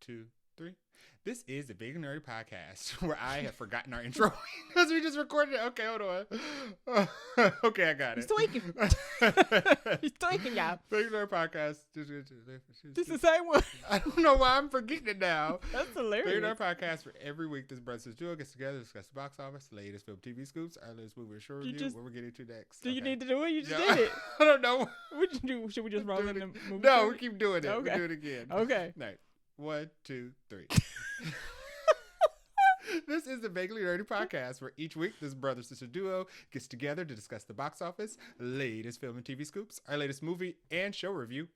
2, 3. This is the Big Nerdy Podcast where I have forgotten our intro because we just recorded it. Okay, hold on. Okay, I got it. He's tweaking. He's tweaking, y'all. Big Nerdy Podcast. This is the same one. I don't know why I'm forgetting it now. That's hilarious. Big Nerdy Podcast for every week. This brothers duo gets together, discuss the box office, latest film, TV scoops, our latest movie or show review. What we're getting to next. Do you need to do it? You just Yeah. did it. I don't know. What you do? Should we just roll in the movie? No, we keep doing it. Okay. We'll do it again. Okay. No. 1, 2, 3. This is the Vaguely Nerdy Podcast where each week this brother-sister duo gets together to discuss the box office, latest film and TV scoops, our latest movie and show review,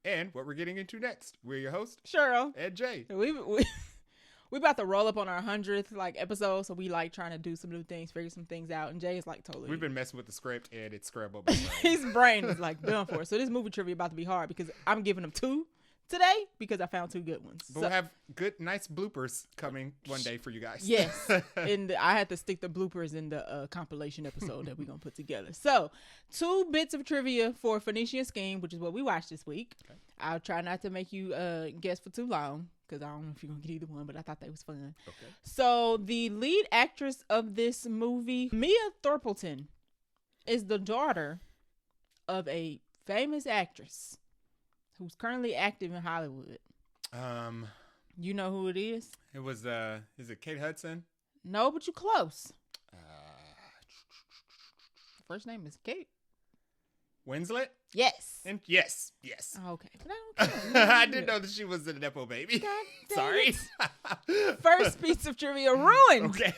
and what we're getting into next. We're your hosts, Cheryl and Jay. We about to roll up on our 100th episode, so we trying to do some new things, figure some things out, and Jay is totally. We've been messing with the script and it's scrambled my brain. His brain is done for. So this movie trivia about to be hard because I'm giving them 2 today because I found 2 good ones. But we'll have good, nice bloopers coming one day for you guys. Yes. And I had to stick the bloopers in the compilation episode that we're going to put together. So 2 bits of trivia for Phoenician Scheme, which is what we watched this week. Okay. I'll try not to make you guess for too long because I don't know if you're going to get either one, but I thought that was fun. Okay. So the lead actress of this movie, Mia Thorpleton, is the daughter of a famous actress who's currently active in Hollywood. You know who it is? It was, is it Kate Hudson? No, but you close. First name is Kate Winslet? Yes. And yes. Okay. But I don't care. I didn't know that she was a Nepo baby. God dang Sorry. it. First piece of trivia ruined. Okay.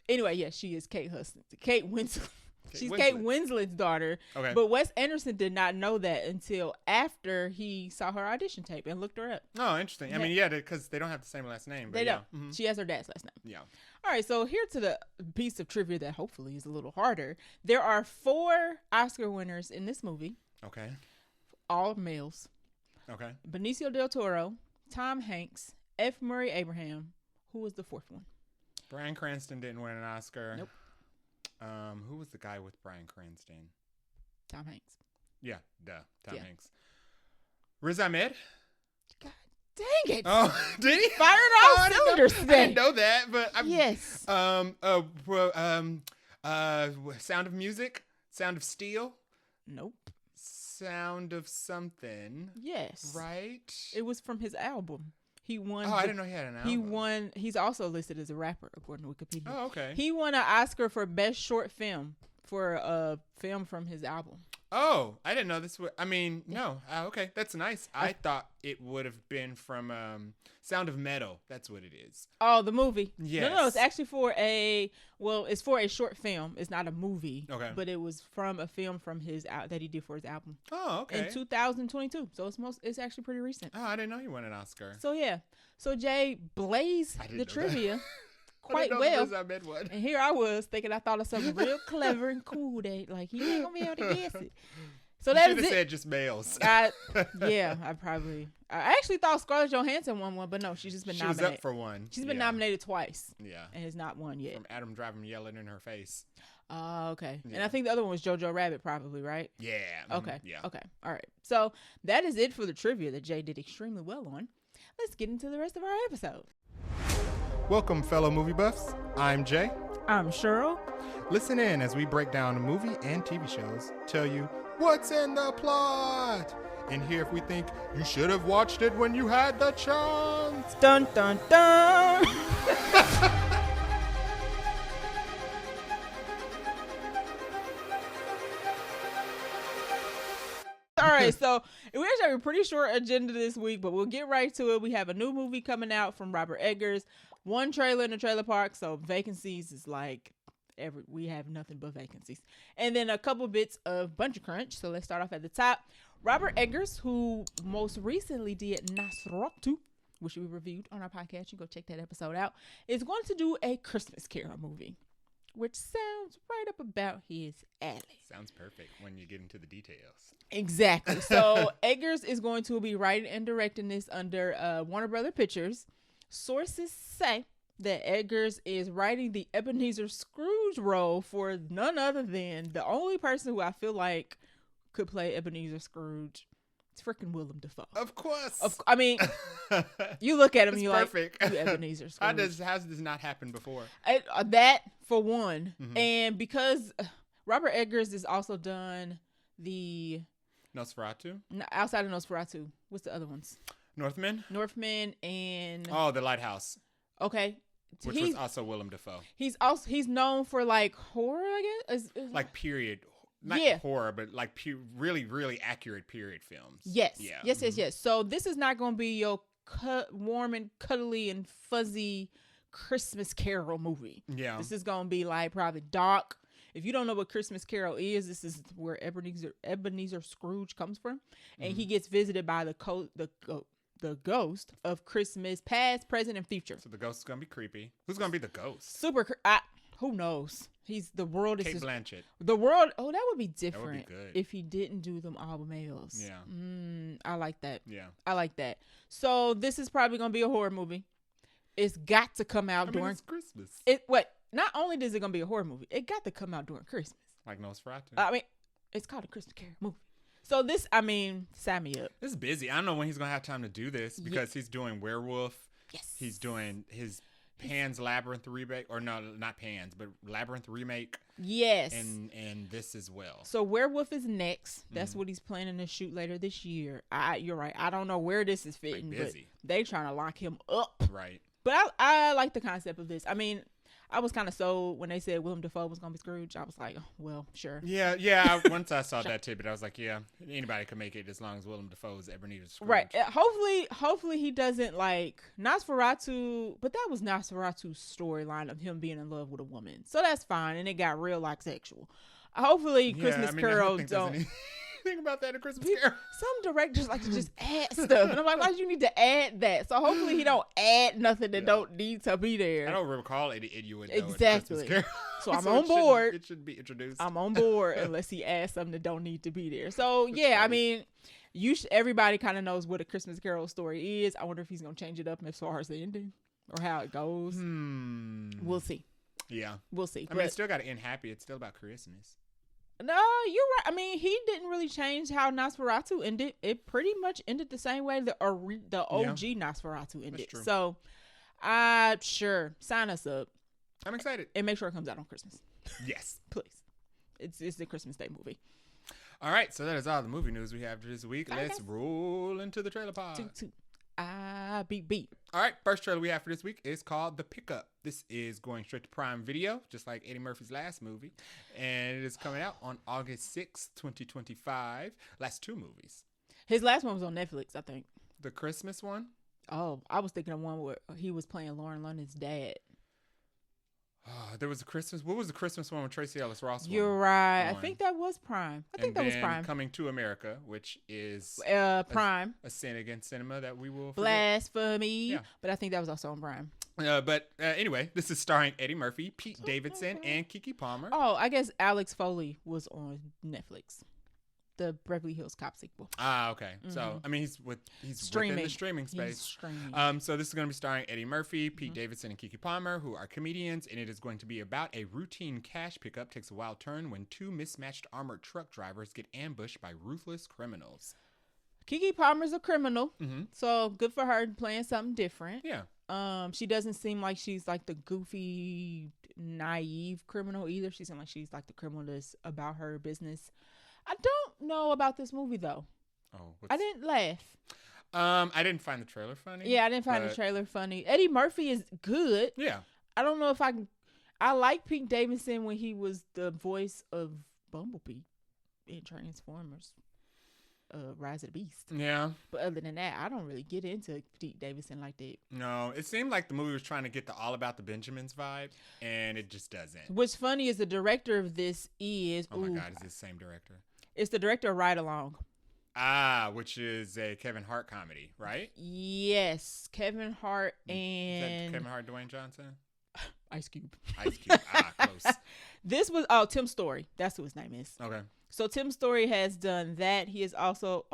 Anyway, yes, she is Kate Hudson. Kate Winslet. She's Winslet. Kate Winslet's daughter. Okay. But Wes Anderson did not know that until after he saw her audition tape and looked her up. Oh, interesting. I mean, yeah, because they don't have the same last name. But they don't. Yeah. Mm-hmm. She has her dad's last name. Yeah. All right, so here to the piece of trivia that hopefully is a little harder. There are 4 Oscar winners in this movie. Okay. All males. Okay. Benicio del Toro, Tom Hanks, F. Murray Abraham. Who was the 4th one? Bryan Cranston didn't win an Oscar. Nope. Who was the guy with Bryan Cranston? Tom Hanks. Yeah, Tom Hanks. Riz Ahmed? God dang it. Oh, did he? Firing all cylinders today. I didn't know that, but yes. Sound of Music? Sound of Steel? Nope. Sound of something. Yes. Right? It was from his album. He won. Oh, I didn't know he had an album. He won. He's also listed as a rapper according to Wikipedia. Oh, okay. He won an Oscar for Best Short Film for a film from his album. Oh, I didn't know this would. I mean, no. Okay, that's nice. I thought it would have been from Sound of Metal. That's what it is. Oh, the movie. Yes. No, it's actually for it's for a short film. It's not a movie. Okay. But it was from a film from his that he did for his album. Oh, okay. In 2022. So it's actually pretty recent. Oh, I didn't know he won an Oscar. So yeah. So Jay blazed the trivia quite well. And here I was thinking I thought of something real clever and cool that he ain't gonna be able to guess it. So that is it. Said just males. I actually thought Scarlett Johansson won one, but no, she's just been nominated. She was up for one. She's been nominated twice. Yeah. And has not won yet. From Adam Driver yelling in her face. Oh, okay. Yeah. And I think the other one was Jojo Rabbit, probably, right? Yeah. Okay. Yeah. Okay. All right. So that is it for the trivia that Jay did extremely well on. Let's get into the rest of our episode. Welcome, fellow movie buffs. I'm Jay. I'm Cheryl. Listen in as we break down movie and TV shows, tell you what's in the plot, and hear if we think you should have watched it when you had the chance. Dun, dun, dun. All right, so we actually have a pretty short agenda this week, but we'll get right to it. We have a new movie coming out from Robert Eggers, 1 trailer in the trailer park, so vacancies is we have nothing but vacancies. And then a couple bits of Buncha-Crunch, so let's start off at the top. Robert Eggers, who most recently did Nosferatu, which we reviewed on our podcast, you go check that episode out, is going to do a Christmas Carol movie, which sounds right up about his alley. Sounds perfect when you get into the details. Exactly. So Eggers is going to be writing and directing this under Warner Brother Pictures. Sources say that Eggers is writing the Ebenezer Scrooge role for none other than the only person who I feel like could play Ebenezer Scrooge It's freaking Willem Dafoe. Of course. I mean, you look at him, It's you're perfect. like, you Ebenezer Scrooge. How does this not happen before? That for one, Mhm. and because Robert Eggers has also done the Nosferatu? outside of Nosferatu. What's the other ones? Northman? Northman and Oh, The Lighthouse, okay, which was also Willem Dafoe. he's known for like horror, I guess. Like period, not Yeah. horror, but like really, really accurate period films. Yes. Yeah. Yes. So this is not going to be your warm and cuddly and fuzzy Christmas Carol movie. Yeah. This is going to be like probably dark. If you don't know what Christmas Carol is, this is where Ebenezer Scrooge comes from, and he gets visited by the ghost of Christmas past, present, and future. So the ghost is gonna be creepy. Who's gonna be the ghost? Who knows? The world is Kate just, Blanchett. the world. Oh, that would be different good. if he didn't do them all males. Yeah. I like that. Yeah. I like that. So this is probably gonna be a horror movie. It's got to come out during it's Christmas. Not only is it gonna be a horror movie, it got to come out during Christmas. Like Nosferatu. I mean, it's called a Christmas Carol movie. So this, I mean, sign me up. This is busy. I don't know when he's gonna have time to do this because he's doing Werewolf. Yes. He's doing his Pan's Labyrinth remake, or no, not Pan's, but Labyrinth remake. Yes. And this as well. So Werewolf is next. That's what he's planning to shoot later this year. You're right. I don't know where this is fitting, but they trying to lock him up. Right. But I like the concept of this. I mean, I was kind of sold when they said Willem Dafoe was going to be Scrooge. I was like, oh, well, sure. Yeah. Once I saw that tidbit, I was like, yeah, anybody can make it as long as Willem Dafoe is Ebenezer Scrooge. Right. Hopefully he doesn't like Nosferatu, but that was Nosferatu's storyline of him being in love with a woman. So that's fine. And it got real like sexual. Hopefully Christmas Carol don't. Think about that in Christmas Carol. Some directors like to just add stuff, and I'm like, why do you need to add that? So hopefully he don't add nothing that don't need to be there. I don't recall any innuendo. Exactly. So I'm on board. It should be introduced. I'm on board unless he adds something that don't need to be there. So yeah, I mean, everybody kind of knows what a Christmas Carol story is. I wonder if he's gonna change it up as far as the ending or how it goes. We'll see. Yeah, we'll see. I mean, it's still got to end happy. It's still about Christmas. No, you're right. I mean, he didn't really change how Nosferatu ended. It pretty much ended the same way the OG Nosferatu ended. That's true. So, sure, sign us up. I'm excited. And make sure it comes out on Christmas. Yes. Please. It's the Christmas Day movie. All right, so that is all the movie news we have this week. Okay. Let's roll into the trailer pod. Toot. Beat. All right, first trailer we have for this week is called The Pickup. This is going straight to Prime Video, just like Eddie Murphy's last movie. And it is coming out on August 6th, 2025. Last two movies. His last one was on Netflix, I think. The Christmas one? Oh, I was thinking of one where he was playing Lauren London's dad. There was a Christmas. What was the Christmas one with Tracy Ellis Ross? You're right. I think that was Prime. I think that was Prime. Coming to America, which is Prime. A sin against cinema that we will blasphemy. Yeah. But I think that was also on Prime. But anyway, this is starring Eddie Murphy, Pete Davidson, and Keke Palmer. Oh, I guess Alex Foley was on Netflix. The Beverly Hills Cop sequel. Okay. So I mean, he's within the streaming space. So this is going to be starring Eddie Murphy, Pete Davidson, and Keke Palmer, who are comedians, and it is going to be about a routine cash pickup takes a wild turn when two mismatched armored truck drivers get ambushed by ruthless criminals. Keke Palmer's a criminal, so good for her playing something different. Yeah. She doesn't seem like she's like the goofy, naive criminal either. She seems like she's like the criminal that's about her business. I don't know about this movie though. Oh, I didn't laugh. I didn't find the trailer funny. Yeah, I didn't find the trailer funny. Eddie Murphy is good. Yeah. I don't know if I like Pete Davidson when he was the voice of Bumblebee in Transformers, Rise of the Beast. Yeah. But other than that, I don't really get into Pete Davidson like that. No, it seemed like the movie was trying to get the All About the Benjamins vibe, and it just doesn't. What's funny is the director of this is... Oh my God, is this the same director? It's the director of Ride Along. Which is a Kevin Hart comedy, right? Yes, Kevin Hart and... Is that Kevin Hart, Dwayne Johnson? Ice Cube. Ice Cube. Close. This was... Tim Story. That's who his name is. Okay. So Tim Story has done that. He is also...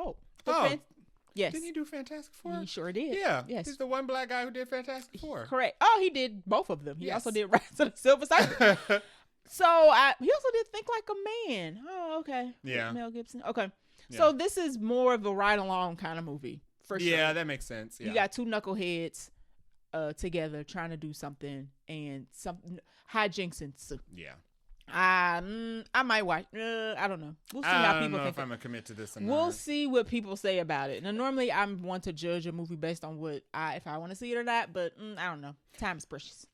Yes. Didn't he do Fantastic Four? He sure did. Yeah. Yes. He's the one black guy who did Fantastic Four. Correct. Oh, he did both of them. He also did Rise of the Silver Surfer. So he also did Think Like a Man. Oh, okay. Yeah. Mel Gibson. Okay. So this is more of a ride along kind of movie for sure. Yeah, that makes sense. Yeah. You got two knuckleheads together trying to do something, and some hijinks ensue. Yeah. I might watch. I don't know. We'll see how people think. I don't know if I'm gonna commit to this or not. We'll see what people say about it. Now, normally I'm one to judge a movie based on what if I want to see it or not. But I don't know. Time is precious.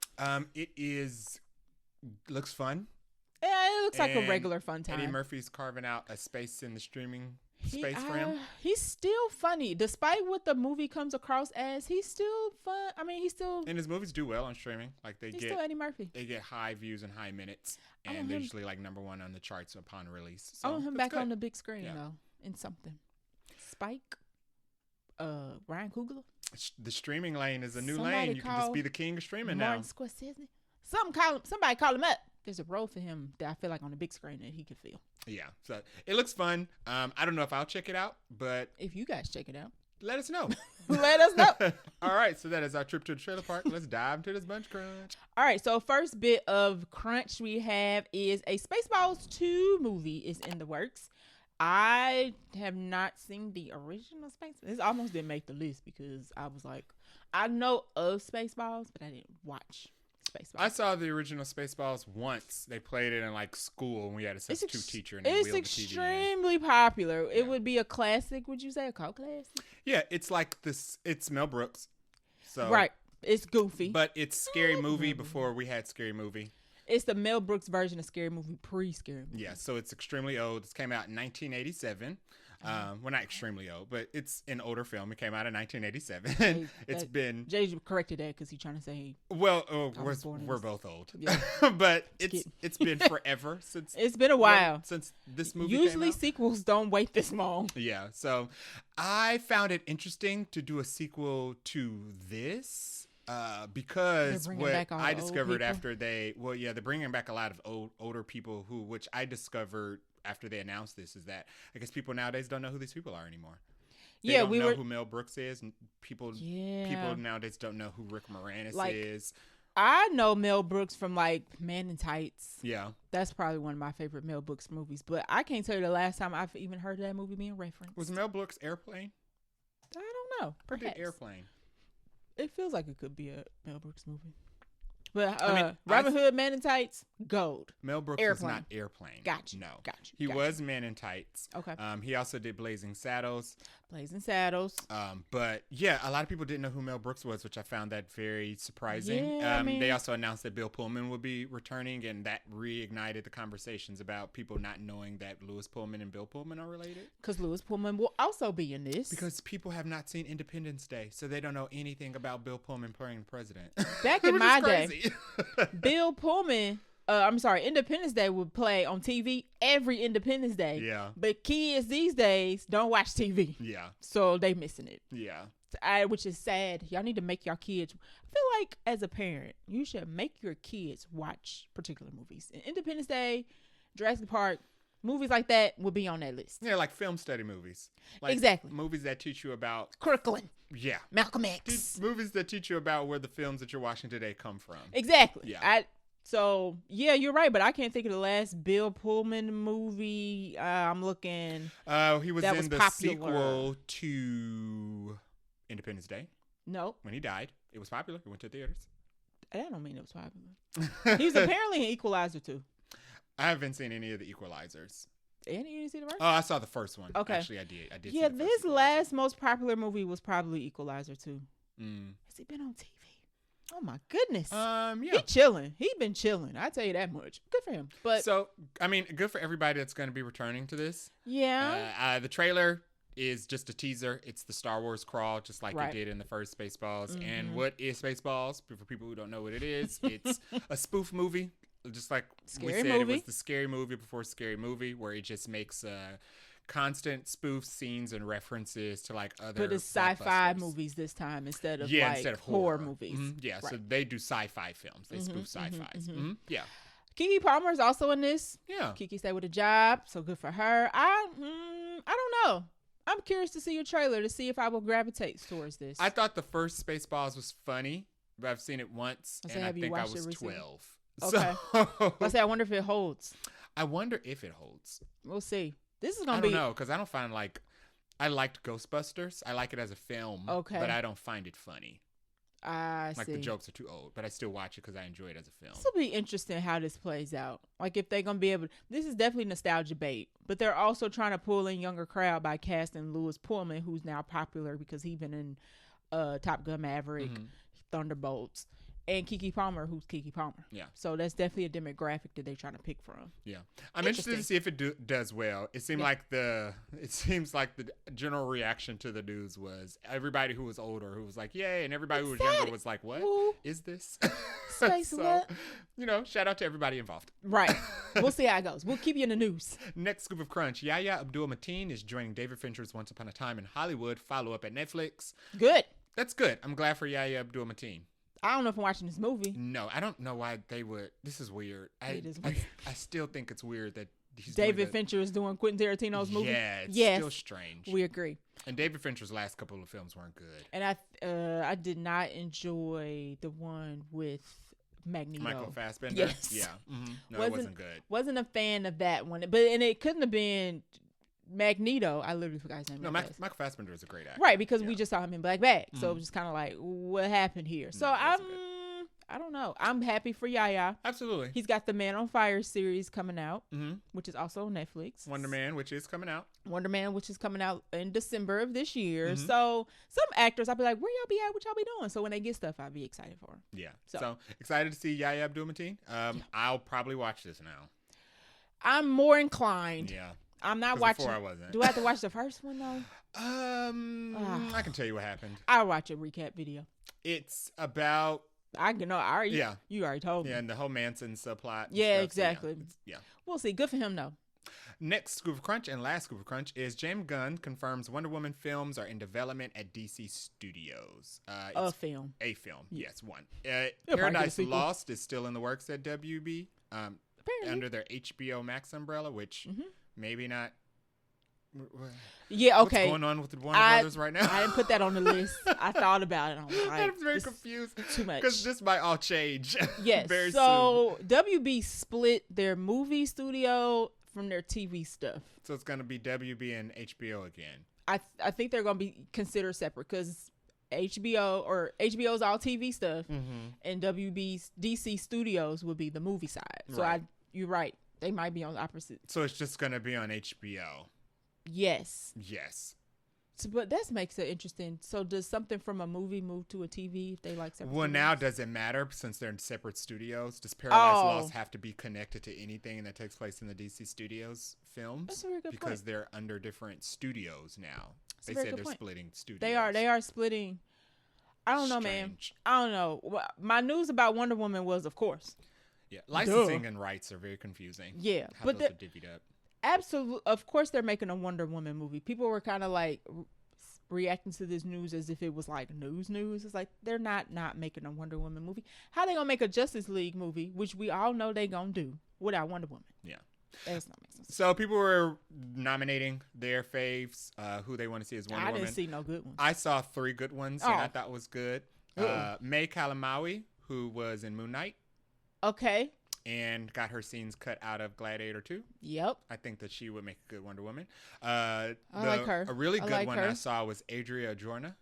It looks fun. Yeah, it looks like a regular fun time. Eddie Murphy's carving out a space in the streaming space for him. He's still funny, despite what the movie comes across as. He's still fun. I mean, he's still. And his movies do well on streaming. Like he's still Eddie Murphy. They get high views and high minutes, and they're usually like number one on the charts upon release. So I want him back on the big screen though, in something. Spike. Ryan Coogler. The streaming lane is a new lane. You can just be the king of streaming Martin now. Scorsese. Somebody call him up. There's a role for him that I feel like on the big screen that he could fill. Yeah, so it looks fun. I don't know if I'll check it out, but if you guys check it out, let us know. Let us know. All right, so that is our trip to the trailer park. Let's dive into this Buncha-Crunch. All right, so first bit of crunch we have is a Spaceballs 2 movie is in the works. I have not seen the original Spaceballs. This almost didn't make the list because I was like, I know of Spaceballs, but I didn't watch Spaceballs. I saw the original Spaceballs once. They played it in like school when we had a substitute teacher. And it's extremely popular. Yeah. It would be a classic. Would you say a cult classic? Yeah, it's like this. It's Mel Brooks. So right. It's goofy, but it's Scary Movie before we had Scary Movie. It's the Mel Brooks version of Scary Movie, pre-Scary Movie. Yeah, so it's extremely old. This came out in 1987. Well, not extremely old, but it's an older film. It came out in 1987. It's been... Jay corrected that because he's trying to say... Well, we're both old. Yeah. But it's been forever since... It's been a while. Since this movie Usually came out. Sequels don't wait this long. Yeah, so I found it interesting to do a sequel to this. Because what I discovered after they're bringing back a lot of older people which I discovered after they announced this is that I guess people nowadays don't know who these people are anymore. They don't know who Mel Brooks is. And people nowadays don't know who Rick Moranis is. I know Mel Brooks from like Man in Tights. Yeah. That's probably one of my favorite Mel Brooks movies. But I can't tell you the last time I've even heard that movie being referenced. Was Mel Brooks Airplane? I don't know. Perhaps. Or did Airplane? It feels like it could be a Mel Brooks movie. But Robin Hood, Man in Tights, gold. Mel Brooks was not Airplane. Gotcha. No. Gotcha. He was Man in Tights. Okay. He also did Blazing Saddles. But yeah, a lot of people didn't know who Mel Brooks was, which I found that very surprising. Yeah, they also announced that Bill Pullman would be returning, and that reignited the conversations about people not knowing that Lewis Pullman and Bill Pullman are related. Because Lewis Pullman will also be in this. Because people have not seen Independence Day, so they don't know anything about Bill Pullman playing the president. Back in my day, Bill Pullman... Independence Day would play on TV every Independence Day. Yeah. But kids these days don't watch TV. Yeah. So they missing it. Yeah. Which is sad. Y'all need to make your kids... I feel like as a parent, you should make your kids watch particular movies. And Independence Day, Jurassic Park, movies like that would be on that list. Yeah, like film study movies. Like exactly. Movies that teach you about... Kirkland. Yeah. Malcolm X. Movies that teach you about where the films that you're watching today come from. Exactly. Yeah. So, yeah, you're right, but I can't think of the last Bill Pullman movie. I'm looking. He was in the sequel to Independence Day. No. When he died. It was popular. It went to theaters. That don't mean it was popular. He was apparently an Equalizer, too. I haven't seen any of the Equalizers. And you didn't see the first? Oh, I saw the first one. Okay. Actually, I did. Yeah, his last most popular movie was probably Equalizer, too. Mm. Has he been on TV? Oh my goodness. Yeah. He chilling. He been chilling. I tell you that much. Good for him. But so, I mean, good for everybody that's going to be returning to this. Yeah. The trailer is just a teaser. It's the Star Wars crawl, just like it did in the first Spaceballs. Mm-hmm. And what is Spaceballs? For people who don't know what it is, it's a spoof movie. Just like we said, it was the Scary Movie before Scary Movie, where it just makes constant spoof scenes and references to like other. But it's sci-fi movies this time instead of instead of horror movies. Mm-hmm. Yeah, right. So they do sci-fi films. They spoof sci-fis. Mm-hmm. Yeah. Keke Palmer is also in this. Yeah. Keke stayed with a job, so good for her. I don't know. I'm curious to see your trailer to see if I will gravitate towards this. I thought the first Spaceballs was funny, but I've seen it once, and I think I was 12. Okay. So, I wonder if it holds. I wonder if it holds. We'll see. This is gonna I be. don't know, because I don't find I liked Ghostbusters. I like it as a film, Okay. but I don't find it funny. I Like see. the jokes are too old, but I still watch it because I enjoy it as a film. This will be interesting how this plays out. Like if they're gonna be able. This is definitely nostalgia bait, but they're also trying to pull in younger crowd by casting Louis Pullman, who's now popular because he's been in Top Gun Maverick, Thunderbolts, and Keke Palmer, who's Keke Palmer. Yeah. So that's definitely a demographic that they're trying to pick from. Yeah, I'm interested to see if it does well. It seems like the general reaction to the news was everybody who was older who was like, "Yay!" and everybody who was younger was like, "What is this?" Space so, what? Shout out to everybody involved. Right. We'll see how it goes. We'll keep you in the news. Next scoop of crunch: Yahya Abdul-Mateen is joining David Fincher's Once Upon a Time in Hollywood follow-up at Netflix. Good. That's good. I'm glad for Yahya Abdul-Mateen. I don't know if I'm watching this movie. No, I don't know why they would. This is weird. It is weird. I still think it's weird that he's David Fincher is doing Quentin Tarantino's movie. Yeah, it's still strange. We agree. And David Fincher's last couple of films weren't good. And I did not enjoy the one with Magneto. Michael Fassbender? Yes. Yeah. Mm-hmm. No, it wasn't good. Wasn't a fan of that one. And it couldn't have been Magneto. I literally forgot his name. No, Michael Fassbender is a great actor. Right, because we just saw him in Black Bag. So it was just kind of like, what happened here? So I don't know. I'm happy for Yahya. Absolutely. He's got the Man on Fire series coming out, which is also on Netflix. Wonder Man, which is coming out in December of this year. So some actors, I'll be like, where y'all be at? What y'all be doing? So when they get stuff, I'll be excited for them. Yeah. So excited to see Yahya Abdul-Mateen. I'll probably watch this now. I'm more inclined. Yeah. I'm not watching. Before I wasn't. Do I have to watch the first one though? I can tell you what happened. I'll watch a recap video. It's about. You already told me. Yeah, and the whole Manson subplot. Yeah, stuff, exactly. So yeah. We'll see. Good for him though. Next scoop of crunch and last scoop of crunch is James Gunn confirms Wonder Woman films are in development at DC Studios. A film. Yes, one. Paradise Lost is still in the works at WB. Under their HBO Max umbrella, which maybe not. Yeah, okay. What's going on with the Warner Brothers right now? I didn't put that on the list. I thought about it. I was like, I'm very confused. Too much. Because this might all change. Yes. very so soon. WB split their movie studio from their TV stuff. So it's going to be WB and HBO again. I think they're going to be considered separate because HBO's all TV stuff, and WB's DC Studios will be the movie side. So you're right. They might be on the opposite. So it's just going to be on HBO. Yes. So, but that makes it interesting. So does something from a movie move to a TV if they like separate? Well, now does it matter since they're in separate studios? Does Paradise Lost have to be connected to anything that takes place in the DC Studios films? That's a very good point. Because they're under different studios now. They said they're splitting studios. They are splitting. I don't know, man. I don't know. My news about Wonder Woman was, of course. Yeah, licensing and rights are very confusing. Yeah, how those are divvied up. Absolutely. Of course, they're making a Wonder Woman movie. People were kind of like reacting to this news as if it was like news. It's like they're not making a Wonder Woman movie. How they gonna make a Justice League movie, which we all know they gonna do, without Wonder Woman? Yeah. That's not making sense. So people were nominating their faves, who they want to see as Wonder Woman. I didn't see no good ones. I saw 3 good ones and I thought was good. May Calamawy, who was in Moon Knight. Okay. And got her scenes cut out of Gladiator 2. Yep. I think that she would make a good Wonder Woman. I like her. A really good one I saw was Adria Arjona.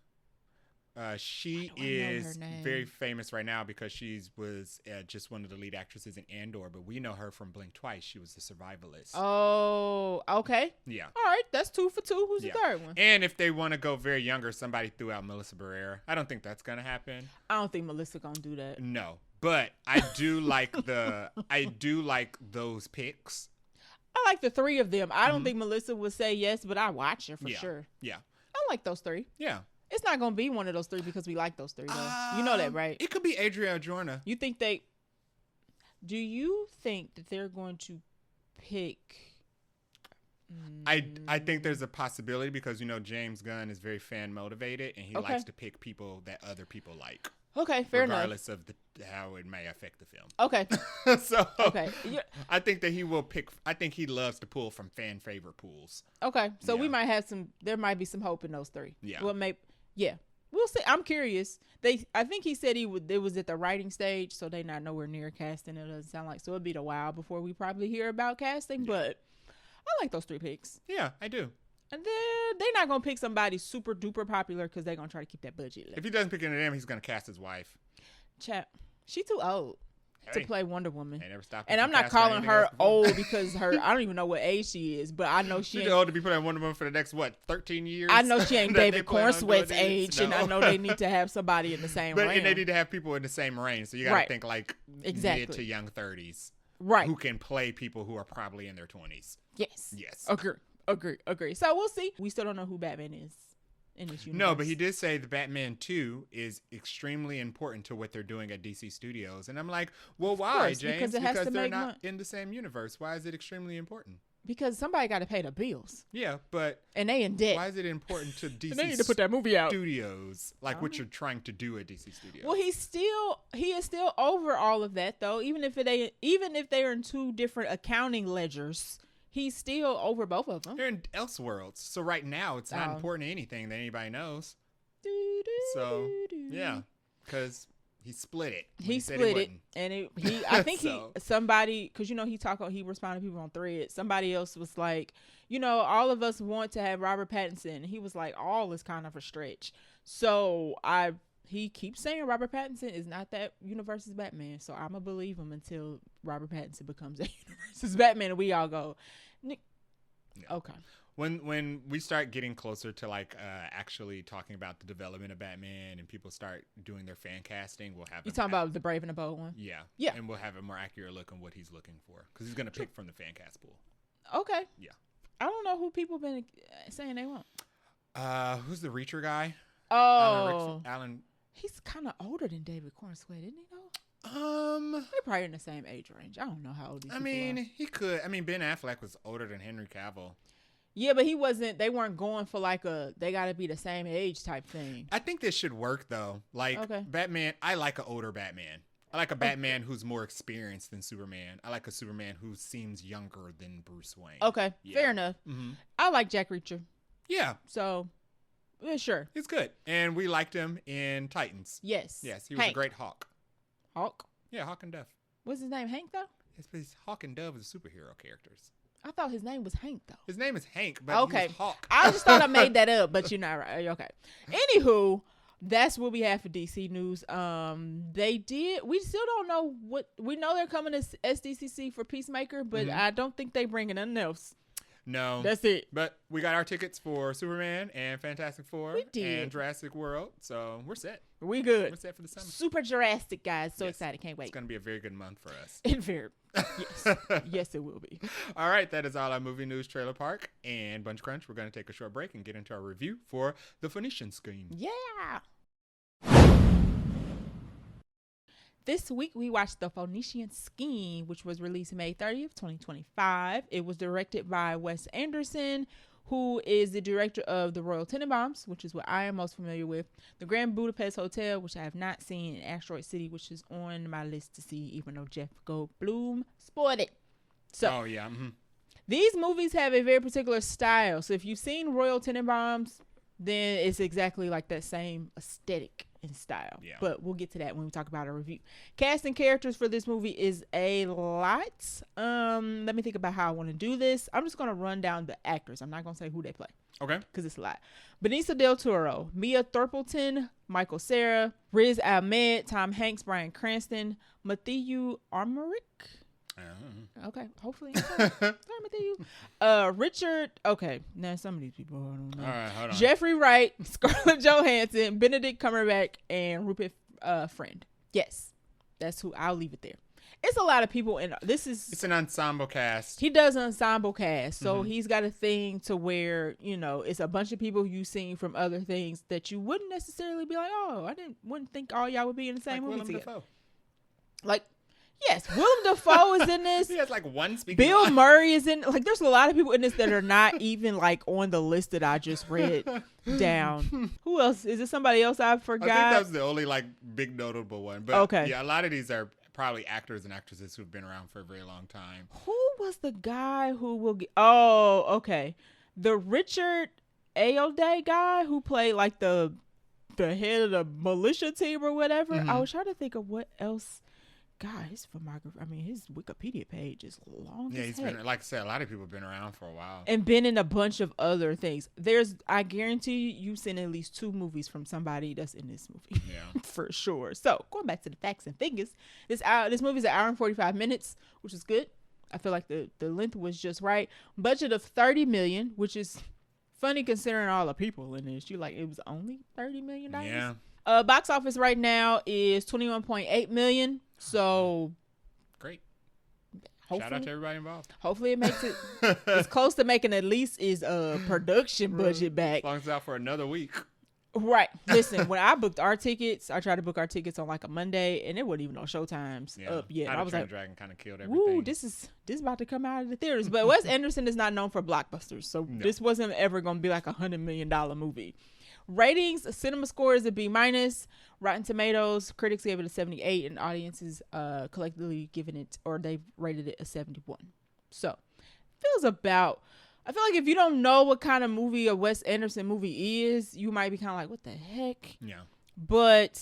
She is very famous right now because she was just one of the lead actresses in Andor, but we know her from Blink Twice. She was the survivalist. Oh, okay. Yeah. All right, that's 2 for 2. Who's the third one? And if they want to go very younger, somebody threw out Melissa Barrera. I don't think that's gonna happen. I don't think Melissa gonna do that. No, but I do like those picks. I like the 3 of them. I don't think Melissa would say yes, but I watch her for sure. Yeah. I like those 3. Yeah. It's not going to be one of those 3 because we like those 3, though. You know that, right? It could be Adria Arjona. Do you think that they're going to pick... I think there's a possibility because, James Gunn is very fan motivated and he likes to pick people that other people like. Okay, fair regardless of how it may affect the film. Okay. I think that he will pick. I think he loves to pull from fan favorite pools. Okay, so we might have there might be some hope in those 3. Yeah. Well, we'll see. I'm curious. I think he said it was at the writing stage, so they not nowhere near casting. It doesn't sound like so. It'll be a while before we probably hear about casting, but I like those 3 picks. Yeah, I do. And then they're not going to pick somebody super duper popular because they're going to try to keep that budget low. If he doesn't pick any of them, he's going to cast his wife. Chap, she too old to play Wonder Woman. They never stopped. And I'm not calling her old because I don't even know what age she is, but I know she's old to be playing Wonder Woman for the next 13 years. I know she ain't David Cornsweat's age, and I know they need to have somebody in the same range. And they need to have people in the same range, so you got to think like mid to young 30s, right? Who can play people who are probably in their 20s. Yes. Agree. So we'll see. We still don't know who Batman is in this universe. No, but he did say the Batman 2 is extremely important to what they're doing at DC Studios. And I'm like, well, why, James? Because it has to they're make not money. In the same universe. Why is it extremely important? Because somebody got to pay the bills. Yeah, but... And they in debt. Why is it important to DC they need to put that movie out. Studios? Like what you're trying to do at DC Studios. Well, he is still over all of that, though. Even if they are in 2 different accounting ledgers... He's still over both of them. They're in Elseworlds. So right now, it's not important to anything that anybody knows. So, yeah. Because he split it. He split it. And I think somebody, because, he responded to people on Threads. Somebody else was like, all of us want to have Robert Pattinson. And he was like, all is kind of a stretch. So he keeps saying Robert Pattinson is not that universe's Batman. So I'm going to believe him until Robert Pattinson becomes that universe's Batman. And we all go, okay. When we start getting closer to actually talking about the development of Batman and people start doing their fan casting, we'll have... You talking about the Brave and the Bold one? Yeah. And we'll have a more accurate look on what he's looking for. Because he's going to pick from the fan cast pool. Okay. Yeah. I don't know who people been saying they want. Who's the Reacher guy? Oh. Alan... He's kind of older than David Cornsweat, isn't he, though? They're probably in the same age range. I don't know how old these people are. He could. Ben Affleck was older than Henry Cavill. Yeah, but they weren't going for they got to be the same age type thing. I think this should work, though. Batman, I like an older Batman. I like a Batman who's more experienced than Superman. I like a Superman who seems younger than Bruce Wayne. Okay, fair enough. Mm-hmm. I like Jack Reacher. Yeah. So... Yeah, sure. He's good. And we liked him in Titans. Yes. Yes, he was a great Hawk. Hawk? Yeah, Hawk and Dove. What's his name, Hank, though? Yes, but Hawk and Dove are superhero characters. I thought his name was Hank, though. His name is Hank, but he was Hawk. I just thought I made that up, but you're not right. Okay. Anywho, that's what we have for DC news. We still don't know we know they're coming to SDCC for Peacemaker, but I don't think they bringing nothing else. No. That's it. But we got our tickets for Superman and Fantastic Four and Jurassic World. So we're set. We good. We're set for the summer. Super Jurassic, guys. So excited. Can't wait. It's going to be a very good month for us. Yes. Yes, it will be. All right. That is all our movie news, Trailer Park and Buncha-Crunch. We're going to take a short break and get into our review for The Phoenician Scheme. Yeah. This week, we watched The Phoenician Scheme, which was released May 30th, 2025. It was directed by Wes Anderson, who is the director of The Royal Tenenbaums, which is what I am most familiar with, The Grand Budapest Hotel, which I have not seen, and Asteroid City, which is on my list to see, even though Jeff Goldblum spoiled it. So, these movies have a very particular style. So, if you've seen Royal Tenenbaums, then it's exactly like that same aesthetic and style. Yeah. But we'll get to that when we talk about our review. Cast and characters for this movie is a lot. Let me think about how I want to do this. I'm just going to run down the actors. I'm not going to say who they play. Okay. Because it's a lot. Benicio del Toro, Mia Thornton, Michael Cera, Riz Ahmed, Tom Hanks, Bryan Cranston, Matthew Armorick. Okay, hopefully. Sorry, Matthew. Richard. Okay, now some of these people I don't know. All right, hold on. Jeffrey Wright, Scarlett Johansson, Benedict Cumberbatch, and Rupert Friend. Yes, that's who. I'll leave it there. It's a lot of people, and it's an ensemble cast. He does an ensemble cast, so he's got a thing to where it's a bunch of people you've seen from other things that you wouldn't necessarily be like, oh, wouldn't think all y'all would be in the same movie together. Like. Yes, Willem Dafoe is in this. He has one speaking Bill line. Murray is in. There's a lot of people in this that are not even on the list that I just read down. Who else? Is it somebody else I forgot? I think that's the only big notable one. But okay. Yeah, a lot of these are probably actors and actresses who've been around for a very long time. Who was the guy who will get? Oh, okay. The Richard Ayoade guy who played the head of the militia team or whatever. I was trying to think of what else God, his filmography. I mean, his Wikipedia page is long. Yeah, as he's heck. been, like I said, a lot of people have been around for a while. And been in a bunch of other things. I guarantee you've seen at least 2 movies from somebody that's in this movie. Yeah. For sure. So, going back to the facts and figures, this movie's an hour and 45 minutes, which is good. I feel like the length was just right. Budget of $30 million, which is funny considering all the people in this. It was only $30 million? Yeah. Box office right now is $21.8 million. So, great. Shout out to everybody involved. Hopefully it makes it as close to making at least his production budget back. As long as it's out for another week. Right. Listen, when I booked our tickets, I tried to book our tickets on like a Monday, and it wasn't even on Showtime's up yet. I was like, Dragon kind of killed everything. "Woo, this is about to come out of the theaters." But Wes Anderson is not known for blockbusters, so this wasn't ever going to be like $100 million movie. Ratings: cinema score is a B-. Rotten Tomatoes, critics gave it a 78, and audiences collectively given it, or they've rated it a 71. So, feels about. I feel like if you don't know what kind of movie a Wes Anderson movie is, you might be kind of like, what the heck? Yeah. But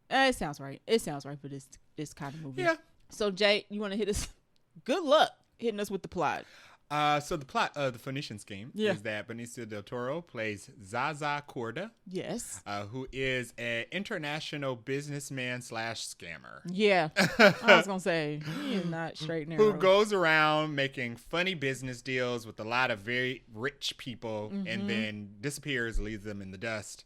it sounds right. It sounds right for this kind of movie. Yeah. So, Jay, you want to hit us? Good luck hitting us with the plot. So the plot of the Phoenician Scheme is that Benicio del Toro plays Zaza Corda. Yes. Who is an international businessman / scammer. Yeah. I was going to say, he is not straight and narrow. Who goes around making funny business deals with a lot of very rich people and then disappears, leaves them in the dust.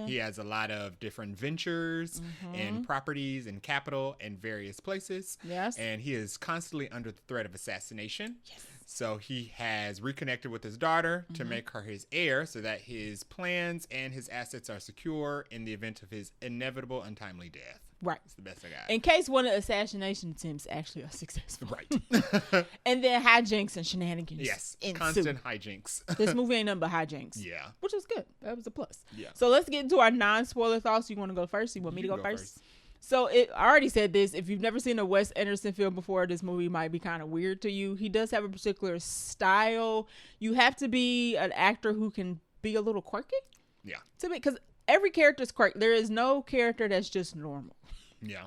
He has a lot of different ventures and properties and capital in various places. Yes. And he is constantly under the threat of assassination. Yes. So he has reconnected with his daughter to make her his heir so that his plans and his assets are secure in the event of his inevitable untimely death. Right. It's the best I got. In case one of the assassination attempts actually are successful. Right. And then hijinks and shenanigans. Yes. ensue. Constant hijinks. This movie ain't nothing but hijinks. Yeah. Which was good. That was a plus. Yeah. So let's get into our non-spoiler thoughts. You want to go first? You want me to go first? So I already said this. If you've never seen a Wes Anderson film before, this movie might be kind of weird to you. He does have a particular style. You have to be an actor who can be a little quirky. Yeah. Because every character is quirky. There is no character that's just normal. Yeah.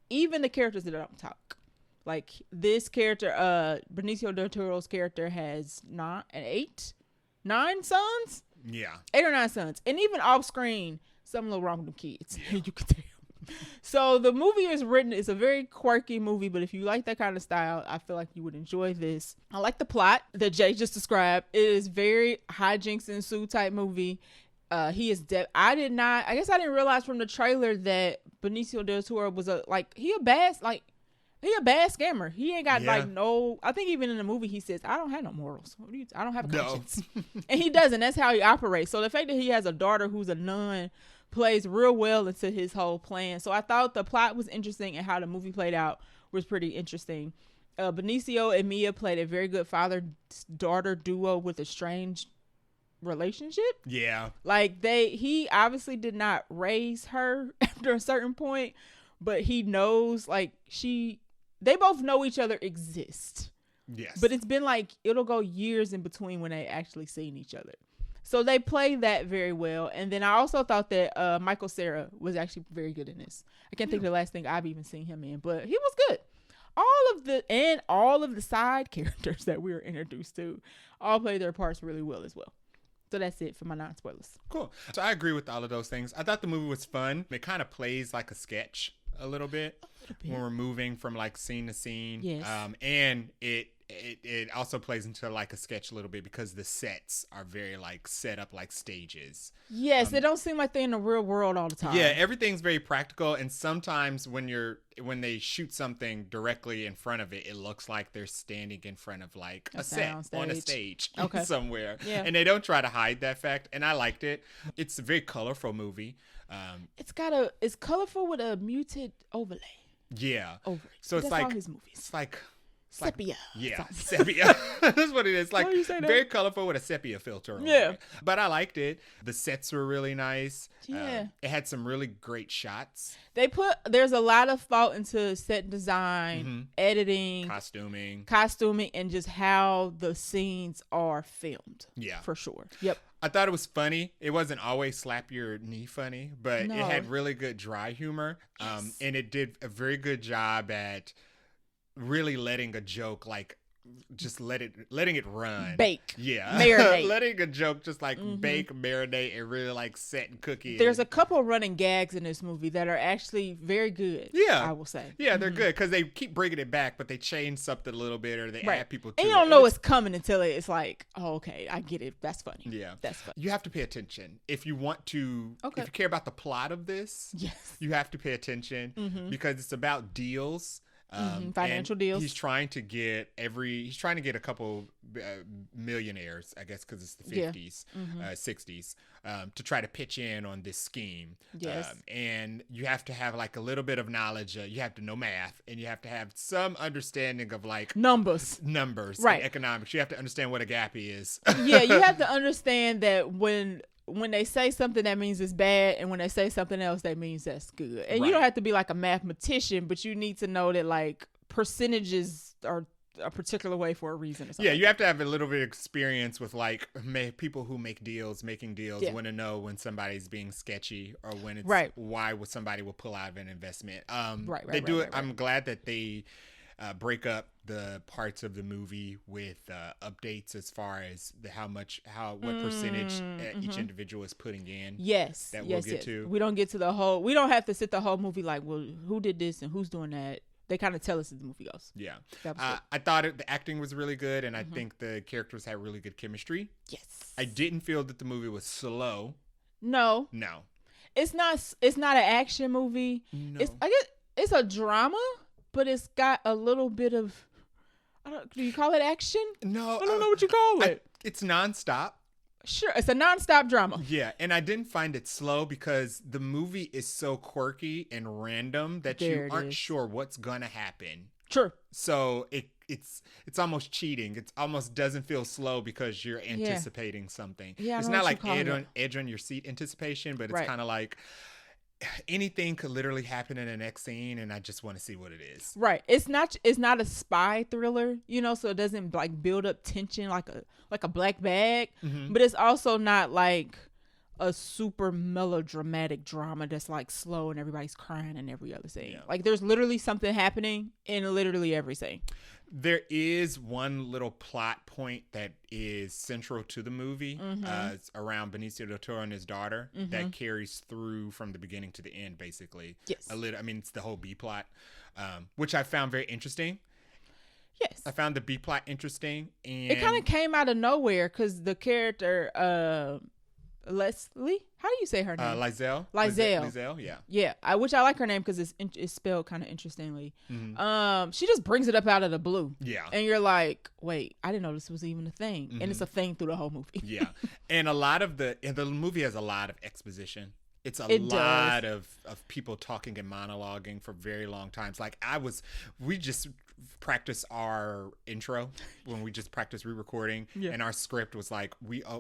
Even the characters that don't talk. Like this character, Benicio del Toro's character has 9 sons? Yeah. 8 or 9 sons. And even off screen, something a little wrong with them kids. Yeah. You can tell. So the movie is written, it's a very quirky movie, but if you like that kind of style, I feel like you would enjoy this. I like the plot that Jay just described. It is very hijinks ensue type movie. He is I guess I didn't realize from the trailer that Benicio del Toro was he a bad scammer. He ain't got I think even in the movie he says, I don't have no morals. I don't have a conscience. And he doesn't. That's how he operates. So the fact that he has a daughter who's a nun plays real well into his whole plan. So I thought the plot was interesting and how the movie played out was pretty interesting. Benicio and Mia played a very good father-daughter duo with a strange relationship. Yeah. Like he obviously did not raise her after a certain point, but he knows they both know each other exist. Yes. But it's been it'll go years in between when they actually seen each other. So they play that very well. And then I also thought that Michael Cera was actually very good in this. I can't think of the last thing I've even seen him in, but he was good. All of the side characters that we were introduced to all play their parts really well as well. So that's it for my non-spoilers. Cool. So I agree with all of those things. I thought the movie was fun. It kind of plays like a sketch a little bit when we're moving from scene to scene. Yes. And it also plays into a sketch a little bit because the sets are very set up like stages. Yes, they don't seem like they're in the real world all the time. Yeah, everything's very practical, and sometimes when they shoot something directly in front of it, it looks like they're standing in front of a set on a stage somewhere. Yeah. And they don't try to hide that fact, and I liked it. It's a very colorful movie. It's colorful with a muted overlay. Yeah. So it's all his movies. It's sepia. Sepia. That's what it is. Very colorful with a sepia filter over it. But I liked it. The sets were really nice. Yeah. It had some really great shots. There's a lot of thought into set design, editing, costuming, and just how the scenes are filmed. Yeah. For sure. Yep. I thought it was funny. It wasn't always slap your knee funny, but No. it had really good dry humor. Yes. And it did a very good job at really letting a joke like just letting it run. Bake. Yeah. Marinate. Letting a joke just like bake, marinate, and really like set and cook in. There's a couple running gags in this movie that are actually very good. Yeah. I will say. Yeah, they're good because they keep bringing it back, but they change something a little bit or they add people to it. And you don't know it's coming until it's like, oh, okay, I get it. That's funny. Yeah. That's funny. You have to pay attention. If you want to, Okay. if you care about the plot of this, Yes. you have to pay attention because it's about deals. Financial and deals. He's trying to get a couple millionaires, I guess, because it's the 50s, 60s, to try to pitch in on this scheme. Yes. And you have to have like a little bit of knowledge. You have to know math, and you have to have some understanding of like numbers, right? And economics. You have to understand what a gap is. Yeah, you have to understand that when they say something, that means it's bad, and when they say something else, that means that's good. And you don't have to be like a mathematician, but you need to know that like percentages are a particular way for a reason. Or something. Yeah, you have to have a little bit of experience with like people who making deals, Yeah. want to know when somebody's being sketchy or when it's why would somebody will pull out of an investment. They do it. I'm glad that they break up the parts of the movie with updates as far as what percentage each individual is putting in. Yes, that we'll get to. We don't get to the whole. We don't have to sit the whole movie like, well, who did this and who's doing that. They kind of tell us as the movie goes. Yeah, I thought the acting was really good, and I think the characters had really good chemistry. Yes, I didn't feel that the movie was slow. No, it's not. It's not an action movie. No, I guess it's a drama, but it's got a little bit of. Do you call it action? No, I don't know what you call it. It's nonstop. Sure, it's a nonstop drama. Yeah, and I didn't find it slow because the movie is so quirky and random that you aren't sure what's gonna happen. Sure. So it's almost cheating. It almost doesn't feel slow because you're anticipating something. Yeah, it's not like edge on your seat anticipation, but it's kind of like anything could literally happen in the next scene, and I just want to see what it is. Right. It's not a spy thriller, so it doesn't like build up tension like a Black Bag, but it's also not like a super melodramatic drama that's like slow and everybody's crying in every other scene. Yeah. Like there's literally something happening in literally every scene. There is one little plot point that is central to the movie it's around Benicio del Toro and his daughter that carries through from the beginning to the end, basically. Yes. It's the whole B plot, which I found very interesting. Yes. I found the B plot interesting. And it kind of came out of nowhere because the character, Leslie, how do you say her name? Lizelle, yeah. Yeah, which I like her name because it's spelled kind of interestingly. She just brings it up out of the blue. Yeah. And you're like, wait, I didn't know this was even a thing. And it's a thing through the whole movie. Yeah. And a lot of the movie has a lot of exposition. It's a lot of people talking and monologuing for very long times. Like we just practiced our intro when we just practiced re-recording, and our script was like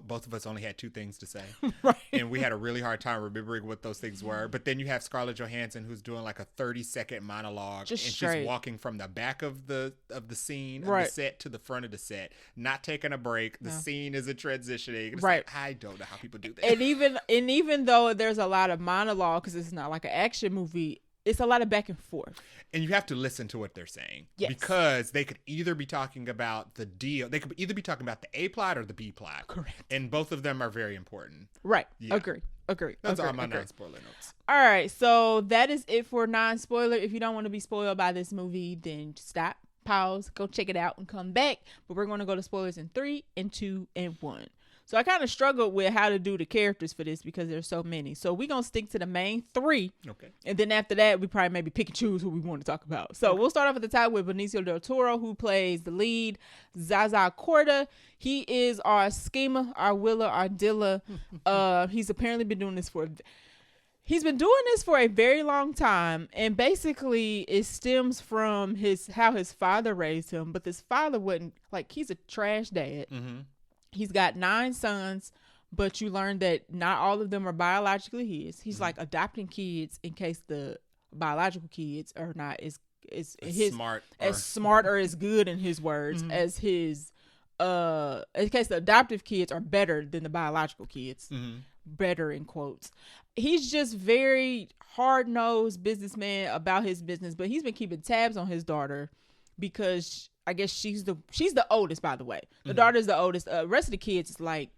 both of us only had two things to say, right? And we had a really hard time remembering what those things were. But then you have Scarlett Johansson who's doing like a 30-second monologue, and she's walking from the back of the scene of the set to the front of the set, not taking a break. The scene isn't transitioning. It's like, I don't know how people do that. And even though there's a lot of monologue because it's not like an action movie, it's a lot of back and forth. And you have to listen to what they're saying. Yes. Because they could either be talking about the deal. They could either be talking about the A plot or the B plot. Correct. And both of them are very important. Right. Yeah. Agree. That's all my non-spoiler notes. All right. So that is it for non-spoiler. If you don't want to be spoiled by this movie, then stop, pause, go check it out, and come back. But we're going to go to spoilers in 3 and 2 and 1. So I kind of struggled with how to do the characters for this because there's so many. So we're going to stick to the main 3. Okay. And then after that, we probably maybe pick and choose who we want to talk about. So we'll start off at the top with Benicio del Toro, who plays the lead, Zaza Corda. He is our schemer, our willer, our diller. He's apparently been doing this for a very long time. And basically it stems from how his father raised him. But this father wasn't, like, he's a trash dad. Mm-hmm. He's got 9 sons, but you learn that not all of them are biologically his. He's like adopting kids in case the biological kids are not as smart or as good in his words as his the adoptive kids are better than the biological kids. Better in quotes. He's just very hard-nosed businessman about his business, but he's been keeping tabs on his daughter because I guess she's the oldest, by the way. The daughter's the oldest. The rest of the kids is like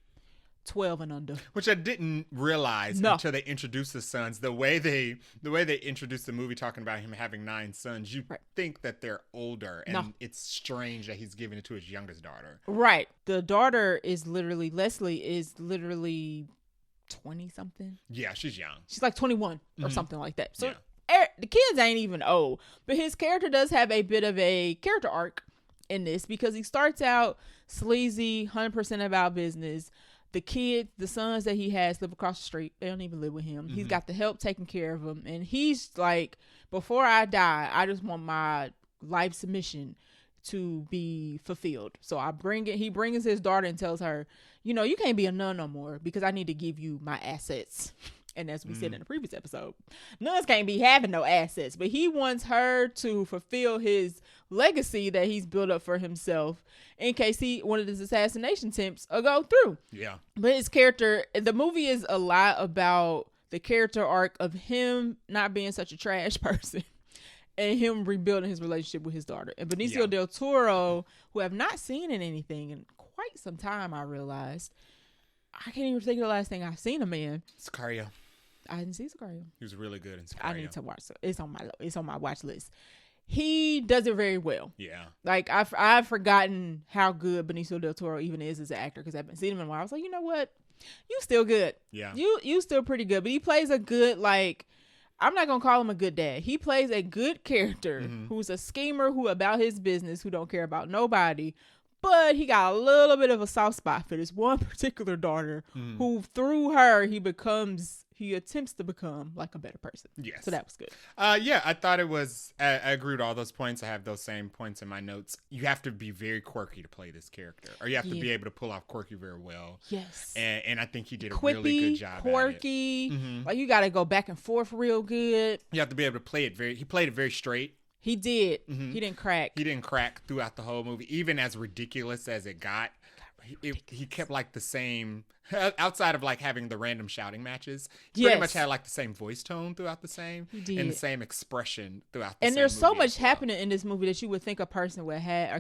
12 and under, which I didn't realize until they introduced the sons. The way they introduced the movie, talking about him having 9 sons, you think that they're older, and it's strange that he's giving it to his youngest daughter. Right. The daughter is literally Leslie is literally 20 something. Yeah, she's young. She's like 21 or something like that. So the kids ain't even old, but his character does have a bit of a character arc in this because he starts out sleazy, 100% about business. The sons that he has live across the street. They don't even live with him. He's got the help taking care of them. And he's like, before I die, I just want my life's mission to be fulfilled. So he brings his daughter and tells her, you can't be a nun no more because I need to give you my assets. And as we said in the previous episode, nuns can't be having no assets, but he wants her to fulfill his legacy that he's built up for himself in case one of his assassination attempts will go through. Yeah. But his character, the movie is a lot about the character arc of him not being such a trash person and him rebuilding his relationship with his daughter. And Benicio del Toro, who I have not seen in anything in quite some time, I realized. I can't even think of the last thing I've seen him in. Sicario. I didn't see Sicario. He was really good in Sicario. I need to watch it. It's on my watch list. He does it very well. Yeah. Like I've forgotten how good Benicio del Toro even is as an actor because I haven't seen him in a while. I was like, you know what? You still good. Yeah. You still pretty good. But he plays a good, like, I'm not gonna call him a good dad. He plays a good character who's a schemer who about his business, who don't care about nobody. But he got a little bit of a soft spot for this one particular daughter who through her he attempts to become like a better person. Yes. So that was good. Yeah, I thought it was, I agree with all those points. I have those same points in my notes. You have to be very quirky to play this character, or you have to be able to pull off quirky very well. Yes. And I think he did a Quippy, really good job quirky, at it. like you got to go back and forth real good. You have to be able to play it he played it very straight. He did. He didn't crack. He didn't crack throughout the whole movie. Even as ridiculous as it got, he kept like the same, outside of like having the random shouting matches, he pretty much had like the same voice tone throughout the same, and the same expression throughout the and same there's so movie much happening in this movie that you would think a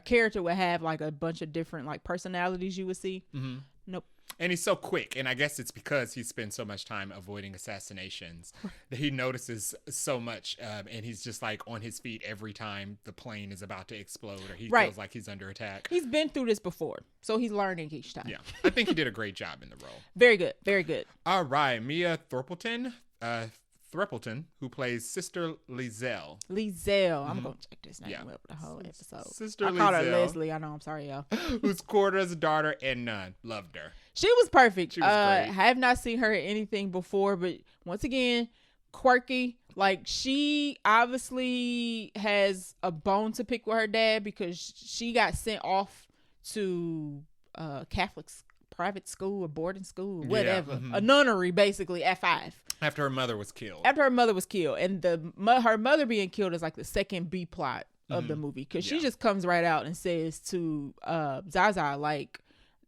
character would have like a bunch of different like personalities you would see. Nope. And he's so quick, and I guess it's because he spends so much time avoiding assassinations that he notices so much, and he's just like on his feet every time the plane is about to explode or he feels like he's under attack. He's been through this before, so he's learning each time. Yeah, I think he did a great job in the role. Very good, very good. All right, Mia Thorpleton, who plays Sister Liesel. I'm going to check this name up the whole episode. Sister I called her Liesel. Leslie. I know. I'm sorry, y'all. Who's Corda's daughter and nun. Loved her. She was perfect. She was great. I have not seen her in anything before, but once again, quirky. Like, she obviously has a bone to pick with her dad because she got sent off to Catholic private school or boarding school or whatever. A nunnery, basically, at 5. After her mother was killed. And her mother being killed is like the second B plot of the movie because she just comes right out and says to Zaza, like,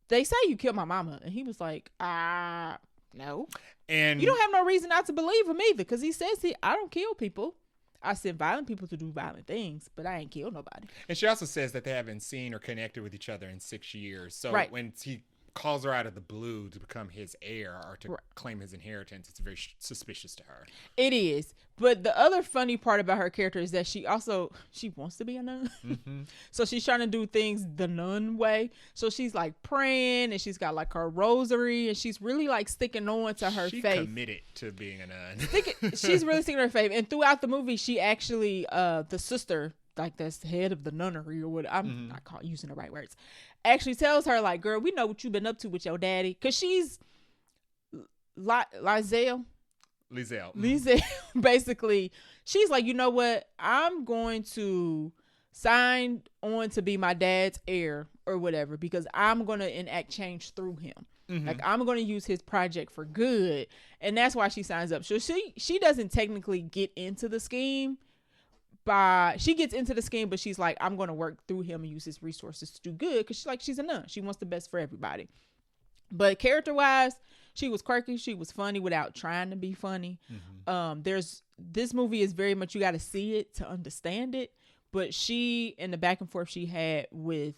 they say you killed my mama. And he was like, no. And you don't have no reason not to believe him either because he says I don't kill people. I send violent people to do violent things, but I ain't killed nobody. And she also says that they haven't seen or connected with each other in 6 years. So when he calls her out of the blue to become his heir or to claim his inheritance, it's very suspicious to her. It is. But the other funny part about her character is that she wants to be a nun. So she's trying to do things the nun way. So she's like praying and she's got like her rosary and she's really like sticking on to her faith. She's committed to being a nun. She's really sticking to her faith. And throughout the movie, she actually, the sister, like that's the head of the nunnery or what, I'm not using the right words, actually tells her like, girl, we know what you've been up to with your daddy. Cause she's Liesel, basically, she's like, you know what? I'm going to sign on to be my dad's heir or whatever because I'm going to enact change through him. Like, I'm going to use his project for good. And that's why she signs up. So she doesn't technically get into the scheme, she gets into the scheme, but she's like, I'm going to work through him and use his resources to do good, because she's a nun. She wants the best for everybody. But character wise, she was quirky. She was funny without trying to be funny. This movie is very much, you got to see it to understand it. But she, and the back and forth she had with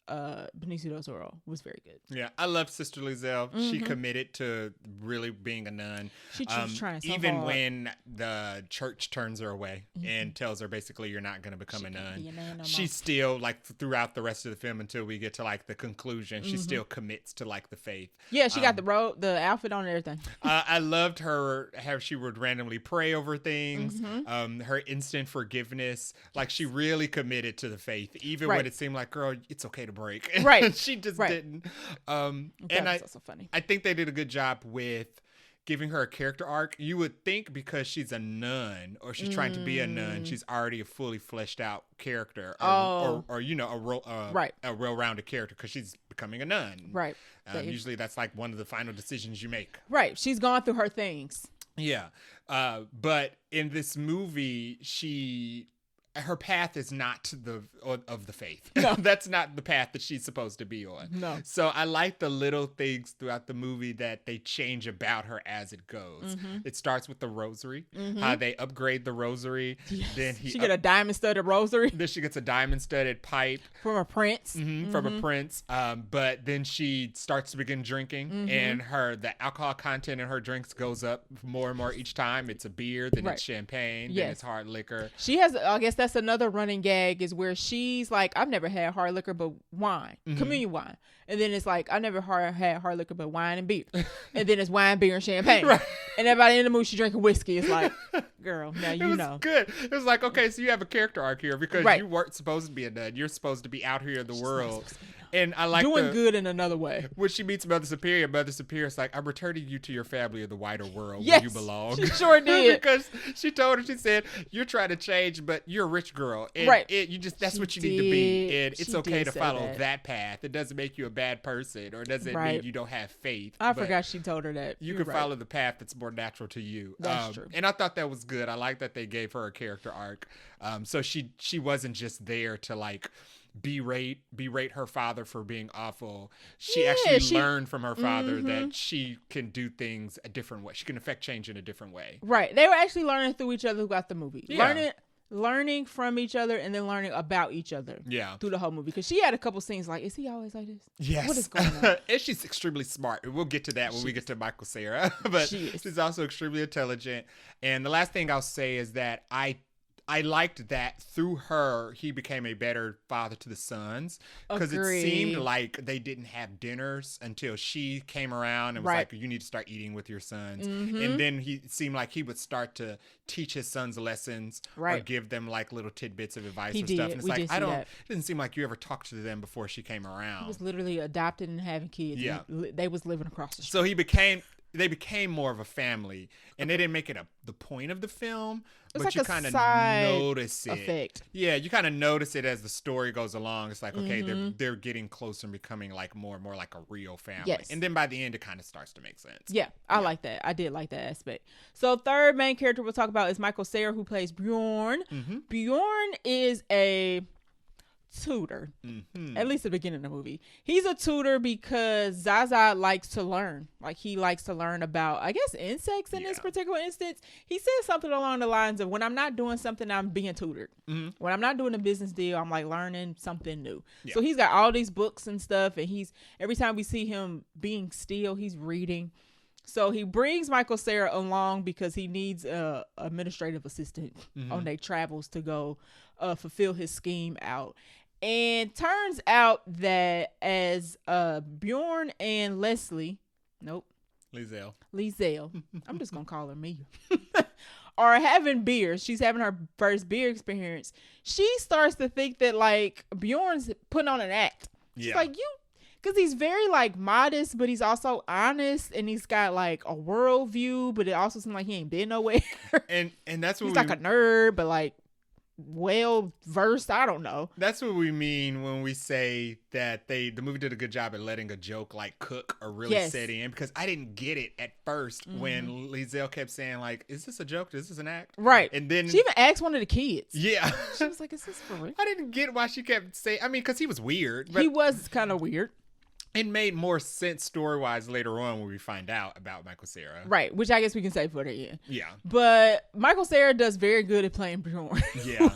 Benicio del Toro was very good. Yeah, I love Sister Lizelle. She committed to really being a nun. She's trying so even hard. when the church turns her away and tells her basically you're not going to become a nun. No She's still like throughout the rest of the film until we get to like the conclusion. She still commits to like the faith. Yeah, she got the outfit on and everything. I loved her how she would randomly pray over things. Her instant forgiveness, like she really committed to the faith, even when it seemed like, girl, it's okay to break. Right. She just Right. didn't. That And was also funny. I think they did a good job with giving her a character arc. You would think because she's a nun or she's trying to be a nun, she's already a fully fleshed out character or you know, a well-rounded character because she's becoming a nun. Right. Usually that's like one of the final decisions you make. Right. She's gone through her things. Yeah. But in this movie, her path is not of the faith. No. That's not the path that she's supposed to be on. No. So I like the little things throughout the movie that they change about her as it goes. It starts with the rosary, how they upgrade the rosary. Yes. Then she get a diamond studded rosary then she gets a diamond studded pipe from a prince. from a prince. But then she starts to begin drinking, and the alcohol content in her drinks goes up more and more each time. It's a beer, then it's champagne, then it's hard liquor. She has, I guess that's another running gag, is where she's like, I've never had hard liquor but wine, communion wine. And then it's like, I never had hard liquor but wine and beer. And then it's wine, beer, and champagne. Right. And everybody in the movie, she drinking whiskey. It's like, girl, now you know. Good. It was like, okay, so you have a character arc here because you weren't supposed to be a nun. You're supposed to be out here in the world. And I like doing good in another way. When she meets Mother Superior's like, I'm returning you to your family in the wider world yes, where you belong. She sure did. Because she told her, she said, you're trying to change, but you're a rich girl. And that's what you need to be. And it's okay to follow that path. It doesn't make you a bad person, or it doesn't mean you don't have faith. I forgot she told her that. You can follow the path that's more natural to you. That's true. And I thought that was good. I like that they gave her a character arc. So she wasn't just there to like berate her father for being awful. She actually learned from her father that she can do things a different way. She can affect change in a different way. Right. They were actually learning through each other throughout the movie. Yeah. Learning from each other and then learning about each other. Yeah. Through the whole movie. Because she had a couple scenes like, is he always like this? Yes. What is going on? And she's extremely smart. We'll get to that when we get to Michael Cera. But she's also extremely intelligent. And the last thing I'll say is that I liked that through her, he became a better father to the sons, because it seemed like they didn't have dinners until she came around and was like, you need to start eating with your sons. And then it seemed like he would start to teach his sons lessons or give them like little tidbits of advice and stuff. And it's like, it didn't seem like you ever talked to them before she came around. He was literally adopted and having kids. Yeah. They was living across the street. So they became more of a family, and they didn't make it the point of the film, but like you kind of notice it. Effect. Yeah, you kind of notice it as the story goes along. It's like, okay, they're getting closer and becoming like more and more like a real family. Yes. And then by the end, it kind of starts to make sense. Yeah, I like that. I did like that aspect. So third main character we'll talk about is Michael Cera, who plays Bjorn. Bjorn is a tutor, at least at the beginning of the movie. He's a tutor because Zaza likes to learn. Like, he likes to learn about, I guess, insects in this particular instance. He says something along the lines of, when I'm not doing something, I'm being tutored. When I'm not doing a business deal, I'm like learning something new. So he's got all these books and stuff, and every time we see him being still, he's reading. So he brings Michael Cera along because he needs a administrative assistant on their travels to go fulfill his scheme out. And turns out that as Bjorn and Lizelle, I'm just gonna call her Mia, are having beers. She's having her first beer experience. She starts to think that like Bjorn's putting on an act. She's like, because he's very like modest, but he's also honest, and he's got like a world view, but it also seems like he ain't been nowhere. And that's what he's like a nerd, but like well versed. I don't know. That's what we mean when we say that the movie did a good job at letting a joke like cook or really set in, because I didn't get it at first when Liesel kept saying like, is this a joke? Is this an act? Right. And then she even asked one of the kids. Yeah. She was like, is this for real? I didn't get why she kept saying, I mean, because he was weird. But he was kind of weird. It made more sense story-wise later on when we find out about Michael Cera. Right, which I guess we can say for the end. Yeah. But Michael Cera does very good at playing Bjorn. Yeah.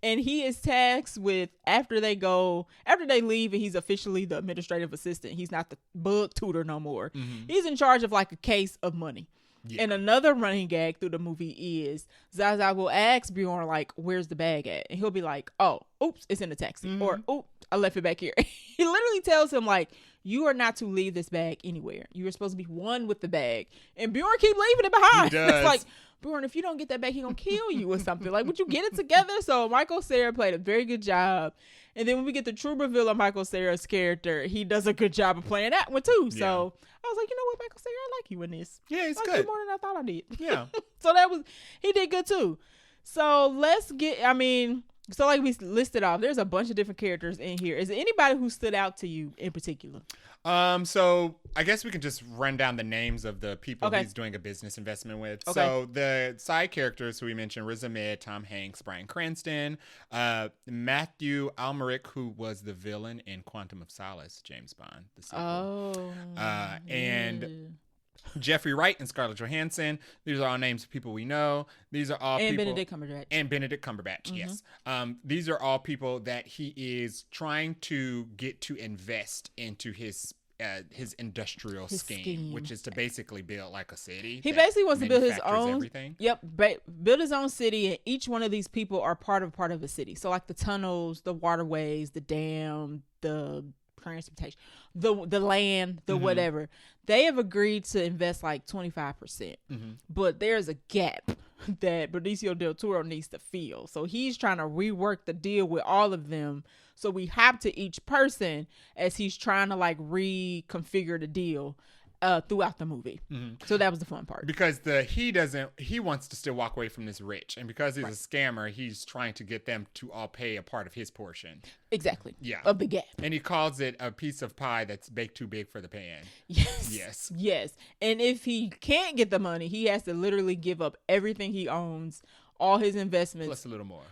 And he is tasked with, after they leave and he's officially the administrative assistant, he's not the bug tutor no more. Mm-hmm. He's in charge of like a case of money. Yeah. And another running gag through the movie is Zaza will ask Bjorn, like, where's the bag at? And he'll be like, oh, oops, it's in the taxi. Mm-hmm. Or, oops, I left it back here. He literally tells him, like, you are not to leave this bag anywhere. You are supposed to be one with the bag. And Bjorn keep leaving it behind. He does. It's like, Bjorn, if you don't get that bag, he gonna kill you or something. Like, would you get it together? So Michael Cera played a very good job. And then when we get the true reveal of Michael Cera's character, he does a good job of playing that one too. Yeah. So I was like, you know what, Michael Cera, I like you in this. Yeah, it's I good. More than I thought I did. Yeah. So he did good too. So so like we listed off, there's a bunch of different characters in here. Is there anybody who stood out to you in particular? So I guess we can just run down the names of the people he's doing a business investment with. Okay. So the side characters who we mentioned, Riz Ahmed, Tom Hanks, Bryan Cranston, Matthew Almeric, who was the villain in Quantum of Solace, James Bond, the sequel. And Jeffrey Wright and Scarlett Johansson. These are all names of people we know. These are all people. And Benedict Cumberbatch, yes. These are all people that he is trying to get to invest into his industrial scheme, which is to basically build like a city. He basically wants to build his own everything. Yep, build his own city, and each one of these people are part of a city. So like the tunnels, the waterways, the dam, the transportation, the land, the whatever. They have agreed to invest like 25%. But there's a gap that Benicio del Toro needs to fill. So he's trying to rework the deal with all of them. So we hop to each person as he's trying to like reconfigure the deal throughout the movie. So that was the fun part. Because he wants to still walk away from this rich. And because he's a scammer, he's trying to get them to all pay a part of his portion. Exactly. Yeah. Of the gap. And he calls it a piece of pie that's baked too big for the pan. Yes. And if he can't get the money, he has to literally give up everything he owns, all his investments.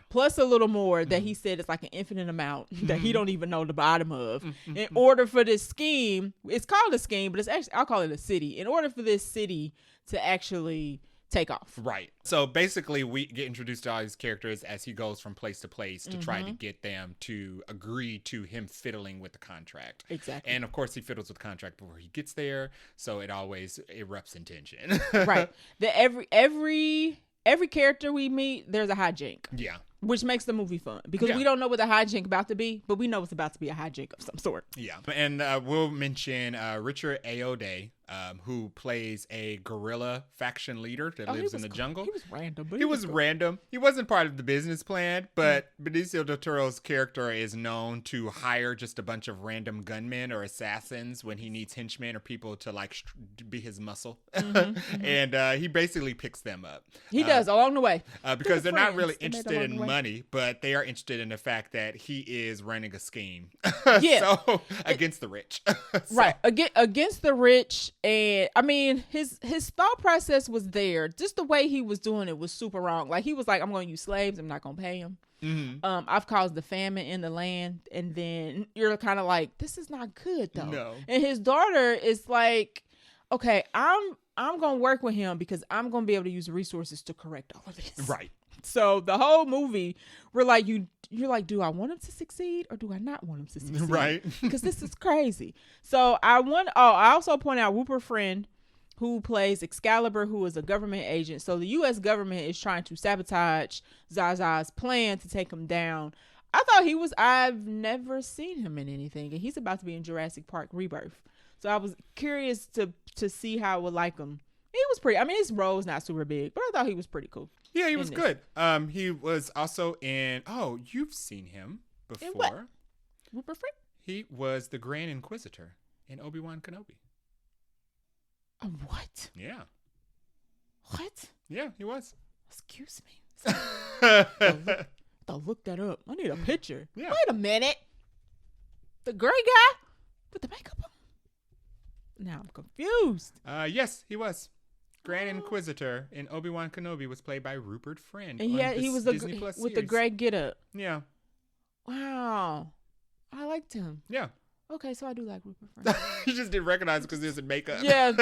Plus a little more that he said is like an infinite amount that he don't even know the bottom of. In order for this scheme, it's called a scheme, but it's actually, I'll call it a city. In order for this city to actually take off. Right. So basically we get introduced to all these characters as he goes from place to place to try to get them to agree to him fiddling with the contract. Exactly. And of course he fiddles with the contract before he gets there. So it always erupts in tension. Right. Every character we meet, there's a hijink. Yeah. Which makes the movie fun because we don't know what the hijink about to be, but we know it's about to be a hijink of some sort. Yeah. And we'll mention Richard Ayoade, who plays a guerrilla faction leader that lives in the jungle. He was random. He was random. He wasn't part of the business plan, but Benicio del Toro's character is known to hire just a bunch of random gunmen or assassins when he needs henchmen or people to like be his muscle. And he basically picks them up. He does along the way. Because they're not really interested in money, but they are interested in the fact that he is running a scheme. So against the rich. Right. Against the rich. And I mean, his thought process was there. Just the way he was doing it was super wrong. Like he was like, I'm going to use slaves. I'm not going to pay them. I've caused the famine in the land. And then you're kind of like, this is not good though. No. And his daughter is like, okay, I'm going to work with him because I'm going to be able to use resources to correct all of this. Right. So the whole movie, we're like, you're like, do I want him to succeed or do I not want him to succeed? Right. Because this is crazy. So I also point out Rupert Friend, who plays Excalibur, who is a government agent. So the U.S. government is trying to sabotage Zaza's plan to take him down. I've never seen him in anything, and he's about to be in Jurassic Park Rebirth. So I was curious to see how I would like him. He was pretty, I mean, his role's not super big, but I thought he was pretty cool. Yeah, he was good. He was also in, you've seen him before. In what? Rupert Friend? He was the Grand Inquisitor in Obi-Wan Kenobi. What? Yeah. What? Yeah, he was. Excuse me. I'll look that up. I need a picture. Yeah. Wait a minute. The gray guy with the makeup on? Now I'm confused. Yes, he was. Grand Inquisitor in Obi-Wan Kenobi was played by Rupert Friend. And he was Disney Plus with the series. gray getup. Yeah. Wow. I liked him. Yeah. Okay, so I do like Rupert Friend. You just didn't recognize it because he was in makeup. Yeah,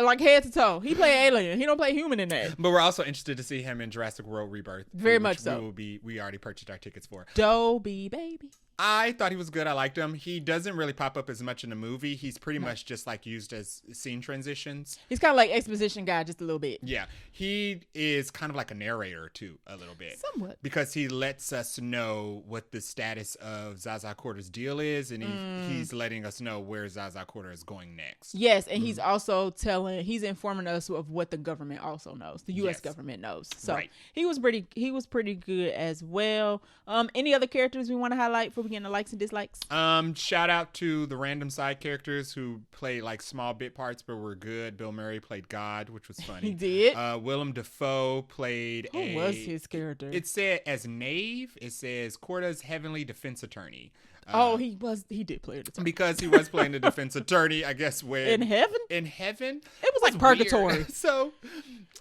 like head to toe. He play alien. He don't play human in that. But we're also interested to see him in Jurassic World Rebirth. Very which much so. We already purchased our tickets for. Dobie, baby. I thought he was good. I liked him. He doesn't really pop up as much in the movie. He's pretty much just like used as scene transitions. He's kind of like exposition guy just a little bit. Yeah. He is kind of like a narrator too, a little bit. Somewhat. Because he lets us know what the status of Zaza Quarter's deal is, and he's letting us know where Zaza Quarter is going next. Yes, and he's also he's informing us of what the government also knows. The U.S. government knows. So he was pretty good as well. Any other characters we want to highlight before we get into likes and dislikes? Shout out to the random side characters who played like small bit parts but were good. Bill Murray played God, which was funny. He did. Willem Dafoe played Who was his character? It said as Knave. It says Corda's heavenly defense attorney. He did play it because he was playing the defense attorney. I guess in heaven. It was like purgatory. So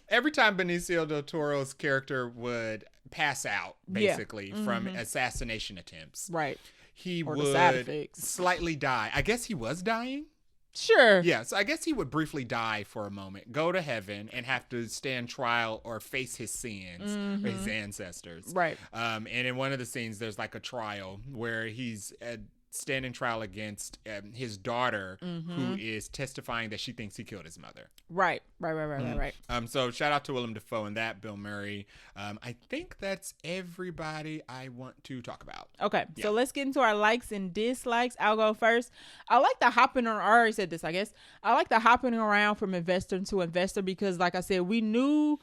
every time Benicio del Toro's character would pass out, basically from assassination attempts, right? He or would slightly die. I guess he was dying. Sure. Yeah, so I guess he would briefly die for a moment, go to heaven, and have to stand trial or face his sins or his ancestors. Right. And in one of the scenes, there's like a trial where he's standing trial against his daughter, who is testifying that she thinks he killed his mother. Right. So shout out to Willem Dafoe and that, Bill Murray. I think that's everybody I want to talk about. Okay, so let's get into our likes and dislikes. I'll go first. I like the hopping around. I already said this, I guess. I like the hopping around from investor to investor because, like I said, we knew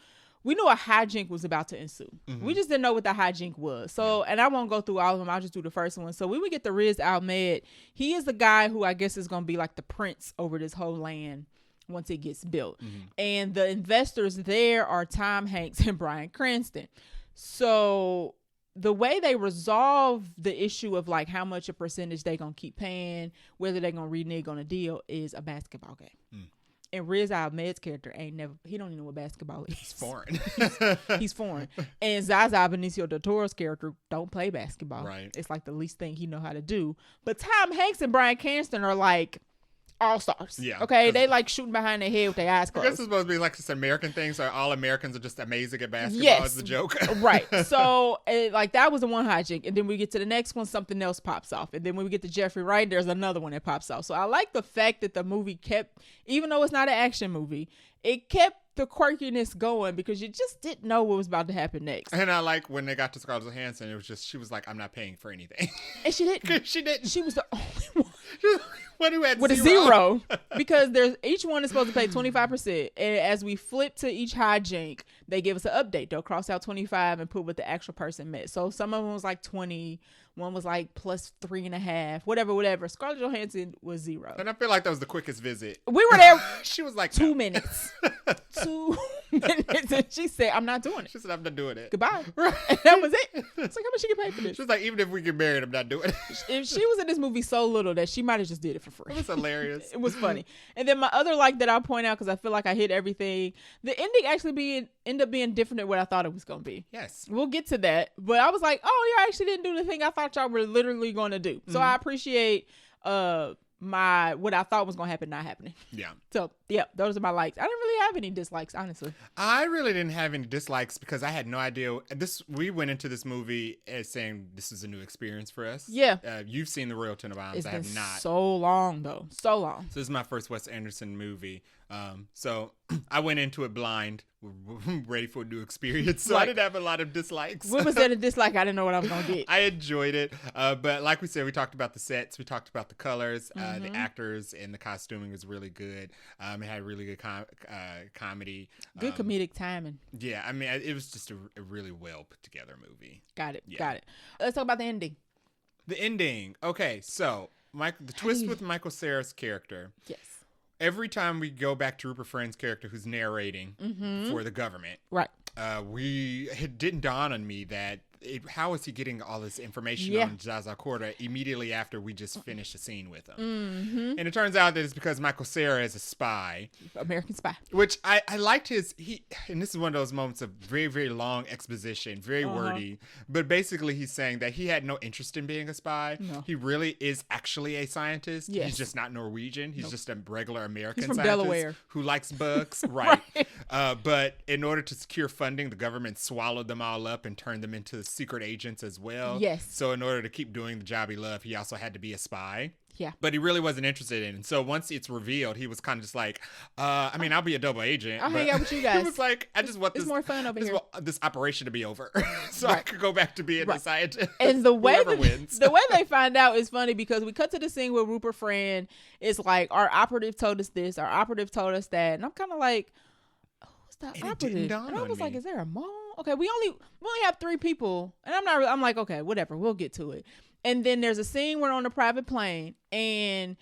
a hijink was about to ensue. We just didn't know what the hijink was. So, and I won't go through all of them. I'll just do the first one. So when we get to Riz Ahmed, he is the guy who I guess is going to be like the prince over this whole land once it gets built. And the investors there are Tom Hanks and Bryan Cranston. So the way they resolve the issue of like how much a percentage they going to keep paying, whether they're going to renege on a deal, is a basketball game. And Riz Ahmed's character he don't even know what basketball is. He's foreign. He's foreign. And Zaza Benicio del Toro's character don't play basketball. Right. It's like the least thing he know how to do. But Tom Hanks and Bryan Cranston are like all-stars. Yeah. Okay? They like shooting behind their head with their eyes I closed. guess it's supposed to be like this American thing, so all Americans are just amazing at basketball. Yes. Is the joke. Right. So, like, that was the one hijink. And then we get to the next one, something else pops off. And then when we get to Jeffrey Wright, there's another one that pops off. So I like the fact that the movie kept, even though it's not an action movie, it kept the quirkiness going because you just didn't know what was about to happen next. And I like when they got to Scarlett Johansson, it was just, she was like, I'm not paying for anything. And she didn't. She didn't. She was the only one. One who had with a zero. Because each one is supposed to pay 25%. And as we flip to each hijink, they give us an update. They'll cross out 25 and put what the actual person met. So some of them was like 20. One was like plus 3.5. Whatever. Scarlett Johansson was 0. And I feel like that was the quickest visit. We were there. She was like 2 minutes. 2 minutes. And she said, I'm not doing it. She said, I'm not doing it. Goodbye. Right. And that was it. It's like, how much she get paid for this? She was like, even if we get married, I'm not doing it. If she was in this movie so little that she might have just did it for free. It was hilarious. It was funny. And then my other like that I'll point out, because I feel like I hit everything, the ending actually end up being different than what I thought it was going to be. Yes. We'll get to that. But I was like, oh, yeah, I actually didn't do the thing I thought y'all were literally going to do. So I appreciate what I thought was going to happen not happening. Yeah. So, yeah, those are my likes. I didn't really have any dislikes, honestly. I really didn't have any dislikes because I had no idea. We went into this movie as saying this is a new experience for us. Yeah. You've seen the Royal Tenenbaums. I have not. So long, though. So long. So this is my first Wes Anderson movie. So I went into it blind, ready for a new experience. So I didn't have a lot of dislikes. What was there to dislike? I didn't know what I was going to get. I enjoyed it. But like we said, we talked about the sets. We talked about the colors. The actors and the costuming was really good. It had really good comedy. Good comedic timing. Yeah. I mean, it was just a really well put together movie. Got it. Let's talk about the ending. The ending. Okay. So the twist with Michael Cera's character. Yes. Every time we go back to Rupert Friend's character who's narrating for the government, right? it didn't dawn on me that how is he getting all this information on Zaza Corda immediately after we just finished a scene with him? Mm-hmm. And it turns out that it's because Michael Cera is a spy. American spy. Which I liked and this is one of those moments of very, very long exposition, very wordy. But basically he's saying that he had no interest in being a spy. No. He really is actually a scientist. Yes. He's just not Norwegian. He's just a regular American scientist Delaware. Who likes bugs. Right. But in order to secure funding, the government swallowed them all up and turned them into secret agents as well. Yes. So in order to keep doing the job he loved, he also had to be a spy. Yeah. But he really wasn't interested in it. And so once it's revealed, he was kind of just like, I'll be a double agent. I'll hang out with you guys. He was like, I just want more fun over here. This operation to be over so I could go back to being a scientist. And the way they find out is funny because we cut to the scene where Rupert Friend is like, our operative told us this, our operative told us that. And I'm kind of like, who's that operative? And I was like, is there a mall? Okay, we only have 3 people. And I'm like, okay, whatever, we'll get to it. And then there's a scene where on a private plane and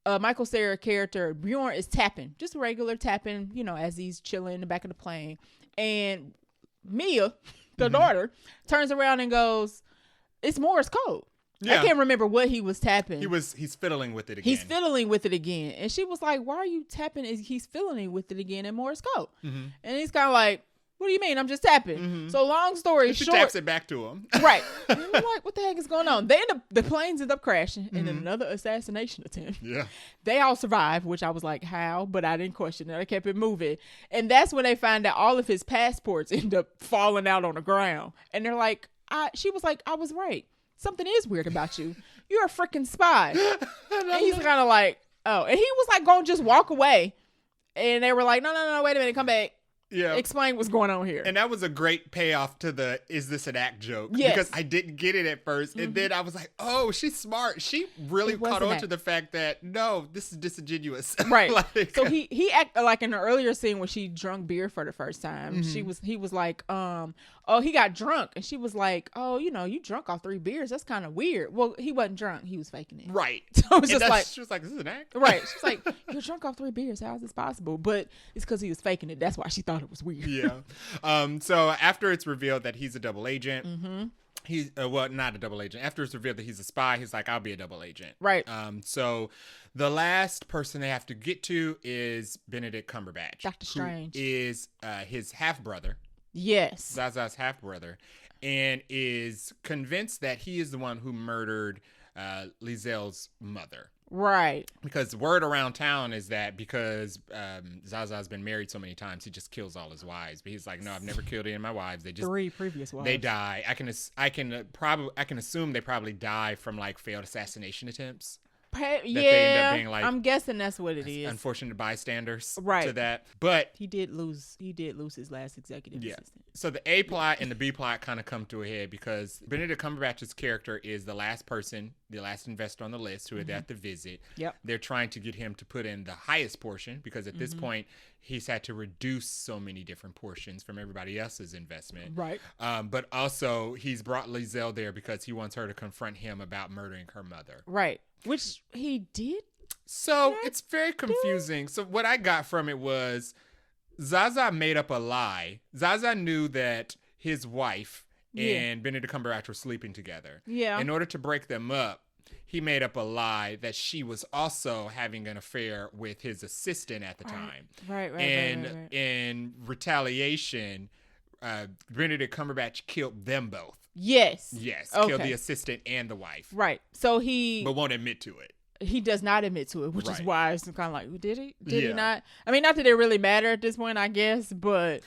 Michael Cera character Bjorn is tapping, just regular tapping, as he's chilling in the back of the plane. And Mia, the daughter, turns around and goes, it's Morse code. Yeah. I can't remember what he was tapping. He's fiddling with it again. He's fiddling with it again. And she was like, why are you tapping? He's fiddling with it again in Morse code. Mm-hmm. And he's kind of like, what do you mean? I'm just tapping. Mm-hmm. So long story short. She taps it back to him. Right. And I'm like, what the heck is going on? The planes end up crashing and then another assassination attempt. Yeah. They all survive, which I was like, how? But I didn't question it. I kept it moving. And that's when they find out all of his passports end up falling out on the ground. And they're like, she was like, I was right. Something is weird about you. You're a freaking spy. And he's kind of like, oh. And he was like, going to just walk away. And they were like, no, wait a minute, come back. Yeah. Explain what's going on here. And that was a great payoff to the is this an act joke. Yes. Because I didn't get it at first. And then I was like, oh, she's smart. She really caught on to the fact that, no, this is disingenuous. Right. So he acted like in the earlier scene when she drunk beer for the first time. He was like, he got drunk. And she was like, oh, you drunk off 3 beers. That's kind of weird. Well, he wasn't drunk. He was faking it. Right. So it was just like. She was like, is this an act? Right. She was like, you're drunk off 3 beers. How is this possible? But it's because he was faking it. That's why she thought it was weird. Yeah. So after it's revealed that he's a double agent, he's not a double agent. After it's revealed that he's a spy, he's like, I'll be a double agent. Right. So the last person they have to get to is Benedict Cumberbatch. Doctor Strange. Who is his half brother. Yes. Zaza's half brother, and is convinced that he is the one who murdered Lizelle's mother. Right. Because word around town is that because Zaza's been married so many times, he just kills all his wives. But he's like, no, I've never killed any of my wives. They just 3 previous wives. They die. I can assume they probably die from like failed assassination attempts. They end up being like, I'm guessing that's what it is. Unfortunate bystanders right. to that. But he did lose his last executive assistant. So the A plot and the B plot kind of come to a head because Benedict Cumberbatch's character is the last person, the last investor on the list who they have to visit. Yep. They're trying to get him to put in the highest portion because at this point he's had to reduce so many different portions from everybody else's investment. Right. But also he's brought Lizelle there because he wants her to confront him about murdering her mother. Right. Which he did. So it's very confusing. So what I got from it was Zaza made up a lie. Zaza knew that his wife and Benedict Cumberbatch were sleeping together. Yeah. In order to break them up, he made up a lie that she was also having an affair with his assistant at the time. Right. And in retaliation, Benedict Cumberbatch killed them both. Yes. Okay. Killed the assistant and the wife. Right. So but won't admit to it. He does not admit to it, which is why it's kind of like, did he? Did he not? I mean, not that it really matter at this point, I guess, but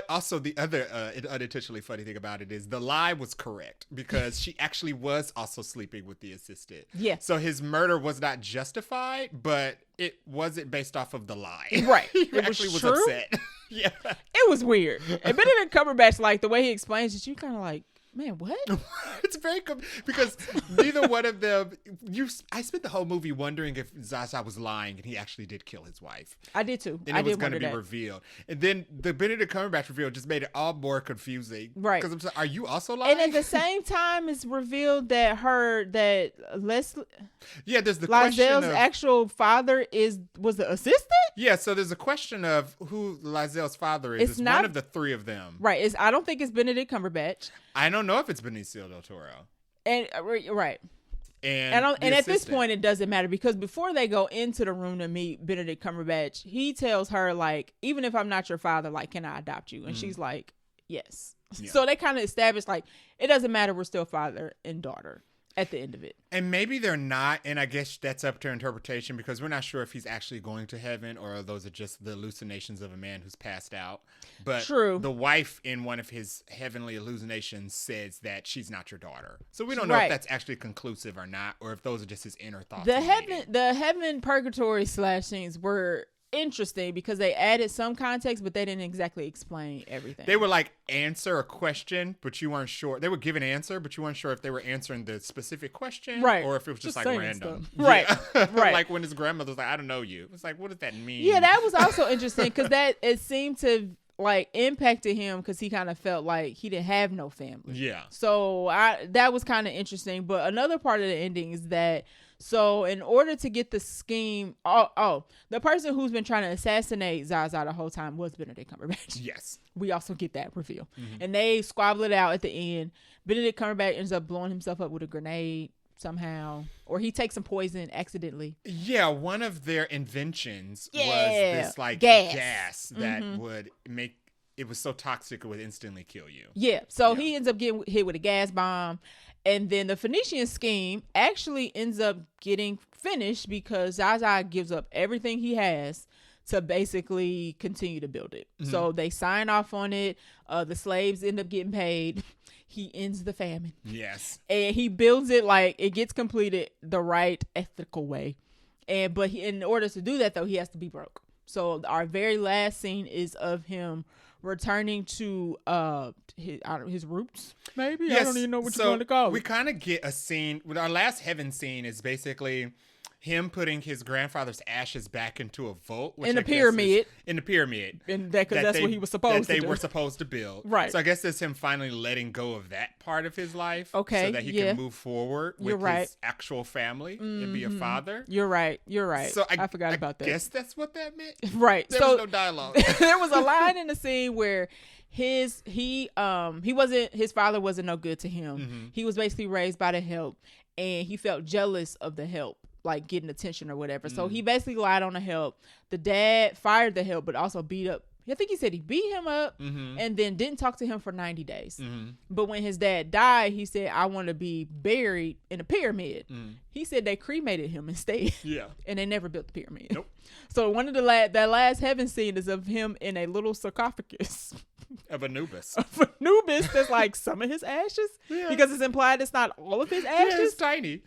also the other unintentionally funny thing about it is the lie was correct because she actually was also sleeping with the assistant. Yeah. So his murder was not justified, but it wasn't based off of the lie. Right. He actually was upset. Yeah. It was weird. And Benedict Cumberbatch, like the way he explains it, you kind of like, Man, what? It's very because neither one of them. I spent the whole movie wondering if Zaza was lying and he actually did kill his wife. I did too. And it was going to be revealed, and then the Benedict Cumberbatch reveal just made it all more confusing. Right? Because I'm saying, are you also lying? And at the same time, it's revealed that Leslie. Yeah, there's the question Lazelle's of actual father was the assistant. Yeah, so there's a question of who Lazelle's father is. It's not one of the three of them. Right. I don't think it's Benedict Cumberbatch. I don't know if it's Benicio del Toro. And right. And at this point, it doesn't matter because before they go into the room to meet Benedict Cumberbatch, he tells her, like, even if I'm not your father, like, can I adopt you? And she's like, yes. Yeah. So they kind of establish, like, it doesn't matter. We're still father and daughter at the end of it. And maybe they're not, and I guess that's up to interpretation because we're not sure if he's actually going to heaven or those are just the hallucinations of a man who's passed out. But True. The wife in one of his heavenly hallucinations says that she's not your daughter. So we don't know if that's actually conclusive or not, or if those are just his inner thoughts. The heaven purgatory slash scenes were interesting because they added some context, but they didn't exactly explain everything. They were like answer a question, but you weren't sure. They would give an answer, but you weren't sure if they were answering the specific question, right? Or if it was just like random, right? Yeah. Right. Like when his grandmother's like, "I don't know you." It's like, what does that mean? Yeah, that was also interesting because it seemed to like impacted him because he kind of felt like he didn't have no family. Yeah. So that was kind of interesting. But another part of the ending is that. So in order to get the scheme, the person who's been trying to assassinate Zaza the whole time was Benedict Cumberbatch. Yes. We also get that reveal. Mm-hmm. And they squabble it out at the end. Benedict Cumberbatch ends up blowing himself up with a grenade somehow. Or he takes some poison accidentally. Yeah, one of their inventions was this like gas that would make, it was so toxic it would instantly kill you. Yeah, so he ends up getting hit with a gas bomb. And then the Phoenician scheme actually ends up getting finished because Zaza gives up everything he has to basically continue to build it. Mm-hmm. So they sign off on it. The slaves end up getting paid. He ends the famine. Yes. And he builds it like it gets completed the right ethical way. But in order to do that, though, he has to be broke. So our very last scene is of him returning to his roots, maybe. Yes. I don't even know what you want to call it. We kind of get a scene with our last heaven scene is basically him putting his grandfather's ashes back into a vault, which in the pyramid, and because that's what he was supposed to do. They were supposed to build, right? So I guess that's him finally letting go of that part of his life, okay, so that he can move forward with his actual family and be a father. You're right. So I forgot about that. I guess that's what that meant, right? There was no dialogue. There was a line in the scene where his father wasn't no good to him. Mm-hmm. He was basically raised by the help, and he felt jealous of the help, like getting attention or whatever. So he basically lied on the help. The dad fired the help, but also beat up. I think he said he beat him up and then didn't talk to him for 90 days. Mm-hmm. But when his dad died, he said, I want to be buried in a pyramid. Mm. He said they cremated him instead. Yeah. And they never built the pyramid. Nope. So one of that last heaven scene is of him in a little sarcophagus. Of Anubis. That's like some of his ashes. Yeah. Because it's implied it's not all of his ashes. Yeah, it's tiny.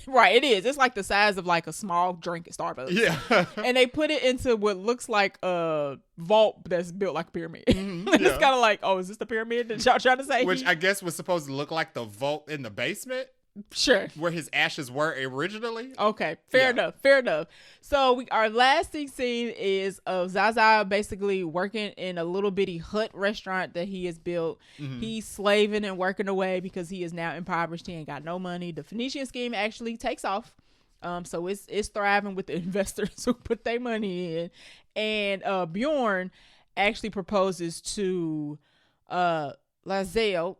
Right, it is. It's like the size of like a small drink at Starbucks. Yeah. And they put it into what looks like a vault that's built like a pyramid. Mm-hmm. It's kind of like, oh, is this the pyramid that y'all trying to say? Which I guess was supposed to look like the vault in the basement. Sure. Where his ashes were originally. Okay. Fair enough. So our last scene is of Zaza basically working in a little bitty hut restaurant that he has built. Mm-hmm. He's slaving and working away because he is now impoverished. He ain't got no money. The Phoenician scheme actually takes off. So it's thriving with the investors who put their money in. And Bjorn actually proposes to Lizelle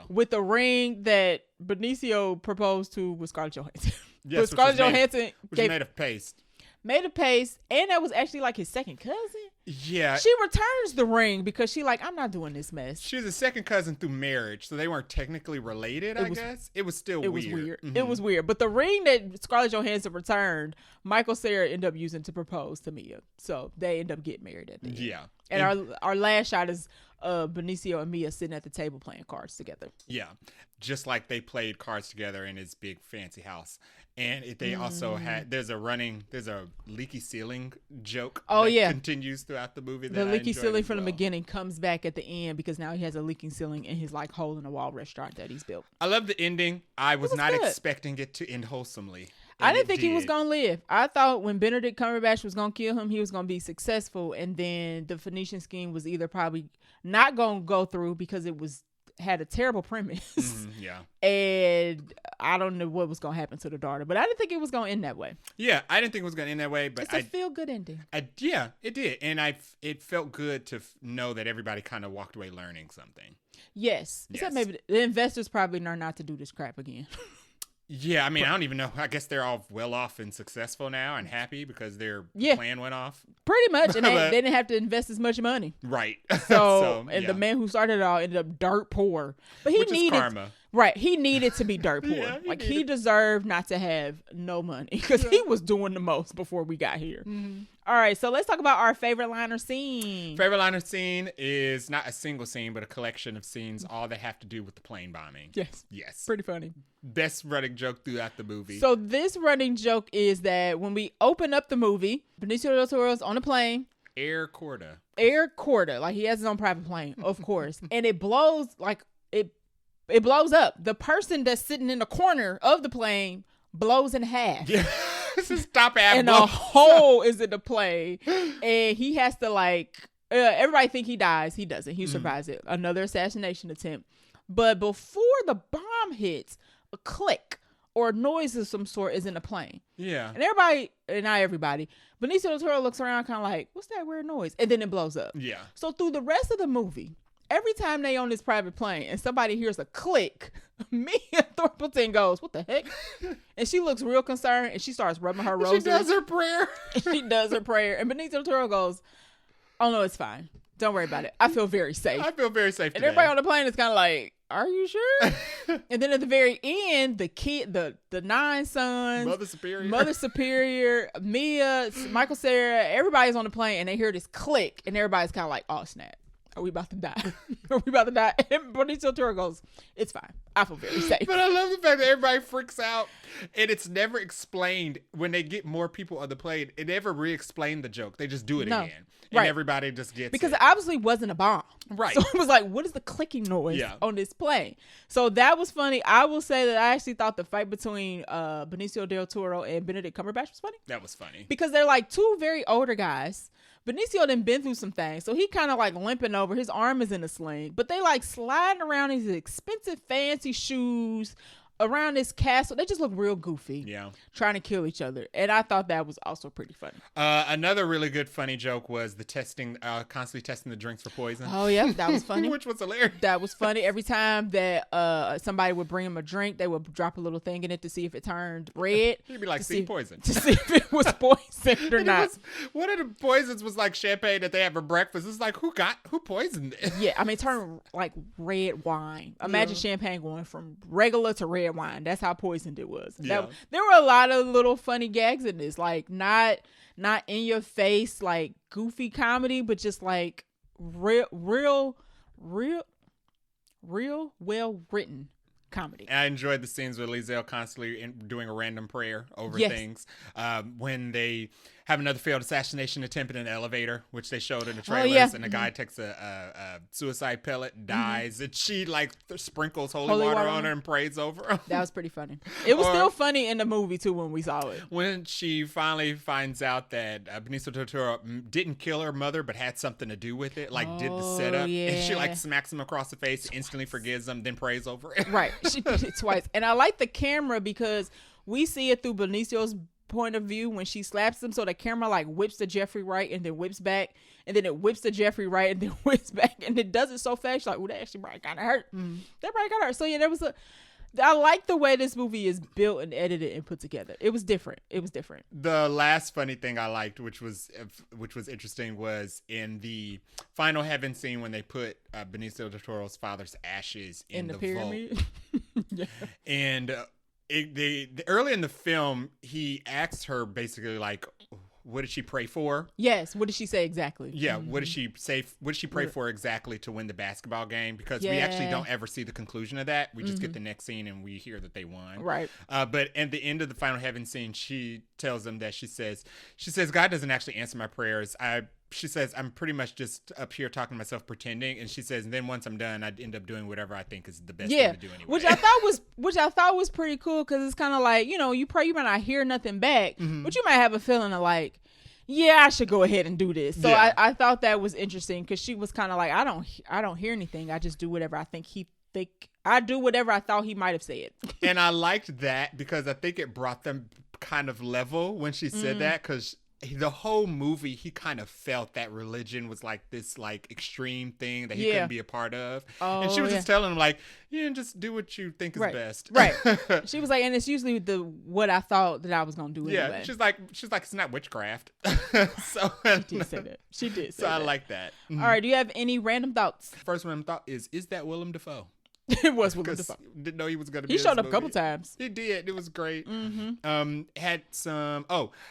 with the ring that Benicio proposed to with Scarlett Johansson. Yes, Scarlett Johansson was made of paste. And that was actually like his second cousin. Yeah. She returns the ring because she like, I'm not doing this mess. She was a second cousin through marriage, so they weren't technically related, I guess. It was still weird. Mm-hmm. It was weird. But the ring that Scarlett Johansson returned, Michael Cera ended up using to propose to Mia. So they end up getting married at the end. Yeah. And our last shot is Benicio and Mia sitting at the table playing cards together. Yeah, just like they played cards together in his big fancy house. And they also had there's a leaky ceiling joke. Oh, that yeah, continues throughout the movie. The leaky ceiling from the beginning comes back at the end because now he has a leaking ceiling in his like hole in the wall restaurant that he's built. I love the ending. I was not good. expecting it to end wholesomely. I didn't think he was gonna live. I thought when Benedict Cumberbatch was gonna kill him, he was gonna be successful, and then the Phoenician scheme was either probably not gonna go through because it had a terrible premise. Yeah. And I don't know what was gonna happen to the daughter, but I didn't think it was gonna end that way. Yeah, I didn't think it was gonna end that way, but it's a feel good ending. Yeah, it did, and it felt good to know that everybody kind of walked away learning something. Yes. Except maybe the investors probably learn not to do this crap again. Yeah, I mean, I don't even know. I guess they're all well off and successful now and happy because their plan went off. Pretty much, and they didn't have to invest as much money. Right. So the man who started it all ended up dirt poor. But he needed karma. Right, he needed to be dirt poor. Yeah, he deserved not to have no money because he was doing the most before we got here. Mm-hmm. All right, so let's talk about our favorite line or scene. Favorite line or scene is not a single scene, but a collection of scenes, all that have to do with the plane bombing. Yes. Pretty funny. Best running joke throughout the movie. So this running joke is that when we open up the movie, Benicio del Toro's on a plane. Air Corda. Like he has his own private plane, of course. And it blows, like, it blows up. The person that's sitting in the corner of the plane blows in half. Yeah. This is top half. And a hole is in the plane. And he has to everybody think he dies. He doesn't. He survives it. Another assassination attempt. But before the bomb hits, a click or a noise of some sort is in the plane. Yeah. And everybody, not everybody, Benicio del Toro looks around kind of like, what's that weird noise? And then it blows up. Yeah. So through the rest of the movie, every time they on this private plane and somebody hears a click, Mia Thornton goes, what the heck? And she looks real concerned and she starts rubbing her roses. She does her prayer. She does her prayer. And Benicio del Toro goes, oh no, it's fine. Don't worry about it. I feel very safe. I feel very safe today. And everybody on the plane is kind of like, are you sure? And then at the very end, the 9 sons, Mother Superior, Mia, Michael Cera, everybody's on the plane and they hear this click and everybody's kind of like, oh snap. Are we about to die? Are we about to die? And Benicio del Toro goes, it's fine. I feel very safe. But I love the fact that everybody freaks out and it's never explained when they get more people on the plane. It never re-explained the joke. They just do it again. And everybody just gets because it. it obviously wasn't a bomb. Right. So it was like, what is the clicking noise on this plane? So that was funny. I will say that I actually thought the fight between Benicio del Toro and Benedict Cumberbatch was funny. That was funny. Because they're like two very older guys. Benicio done been through some things, so he kind of like limping over. His arm is in a sling, but they like sliding around these expensive fancy shoes around this castle. They just look real goofy. Yeah. Trying to kill each other. And I thought that was also pretty funny. Another really good funny joke was the constantly testing the drinks for poison. Oh, yeah. That was funny. Which was hilarious. That was funny. Every time that somebody would bring him a drink, they would drop a little thing in it to see if it turned red. He'd be like, see poison. To see if it was poisoned or not. One of the poisons was like champagne that they have for breakfast. It's like, who poisoned it? Yeah. I mean, it turned like red wine. Imagine champagne going from regular to red wine. That's how poisoned it was. There were a lot of little funny gags in this, like not in your face, like goofy comedy, but just like real well written comedy. I enjoyed the scenes with Lizelle constantly doing a random prayer over things. When they have another failed assassination attempt in an elevator, which they showed in the trailers, and the guy takes a suicide pellet, dies, and she like sprinkles holy water on her and prays over him. That was pretty funny. It was still funny in the movie too when we saw it. When she finally finds out that Benicio del Toro didn't kill her mother, but had something to do with it, like did the setup, and she like smacks him across the face, instantly forgives him, then prays over it. Right, she did it twice, and I like the camera because we see it through Benicio's point of view when she slaps him, so the camera like whips to Jeffrey right and then whips back, and then it whips to Jeffrey right and then whips back, and it does it so fast. You're like, oh, that actually probably kind of hurt. That probably kind of hurt. So yeah, I like the way this movie is built and edited and put together. It was different. The last funny thing I liked, which was interesting, was in the final heaven scene when they put Benicio del Toro's father's ashes in the pyramid. Yeah. And early in the film, he asks her basically like, what did she pray for? Yes. What did she say exactly? Yeah. What did she say? What did she pray for exactly to win the basketball game? Because we actually don't ever see the conclusion of that. We just get the next scene and we hear that they won. Right. But at the end of the final heaven scene, she tells them that she says, God doesn't actually answer my prayers. She says, I'm pretty much just up here talking to myself, pretending. And she says, and then once I'm done, I'd end up doing whatever I think is the best thing to do anyway. Which I thought was pretty cool, because it's kind of like, you pray, you might not hear nothing back, but you might have a feeling of like, yeah, I should go ahead and do this. So I thought that was interesting, because she was kind of like, I don't hear anything. I just do whatever I think I do whatever I thought he might have said. And I liked that, because I think it brought them kind of level when she said that, because the whole movie, he kind of felt that religion was like this like extreme thing that he couldn't be a part of. And she was just telling him like, just do what you think is best. Right. She was like, and it's usually what I thought that I was going to do anyway. Yeah. She's like, it's not witchcraft. So she did say that. She did say that. So I like that. All right. Do you have any random thoughts? First random thought is that Willem Dafoe? It was Willem Dafoe. Didn't know he was going to be. He showed up a couple times. He did. It was great. Had some.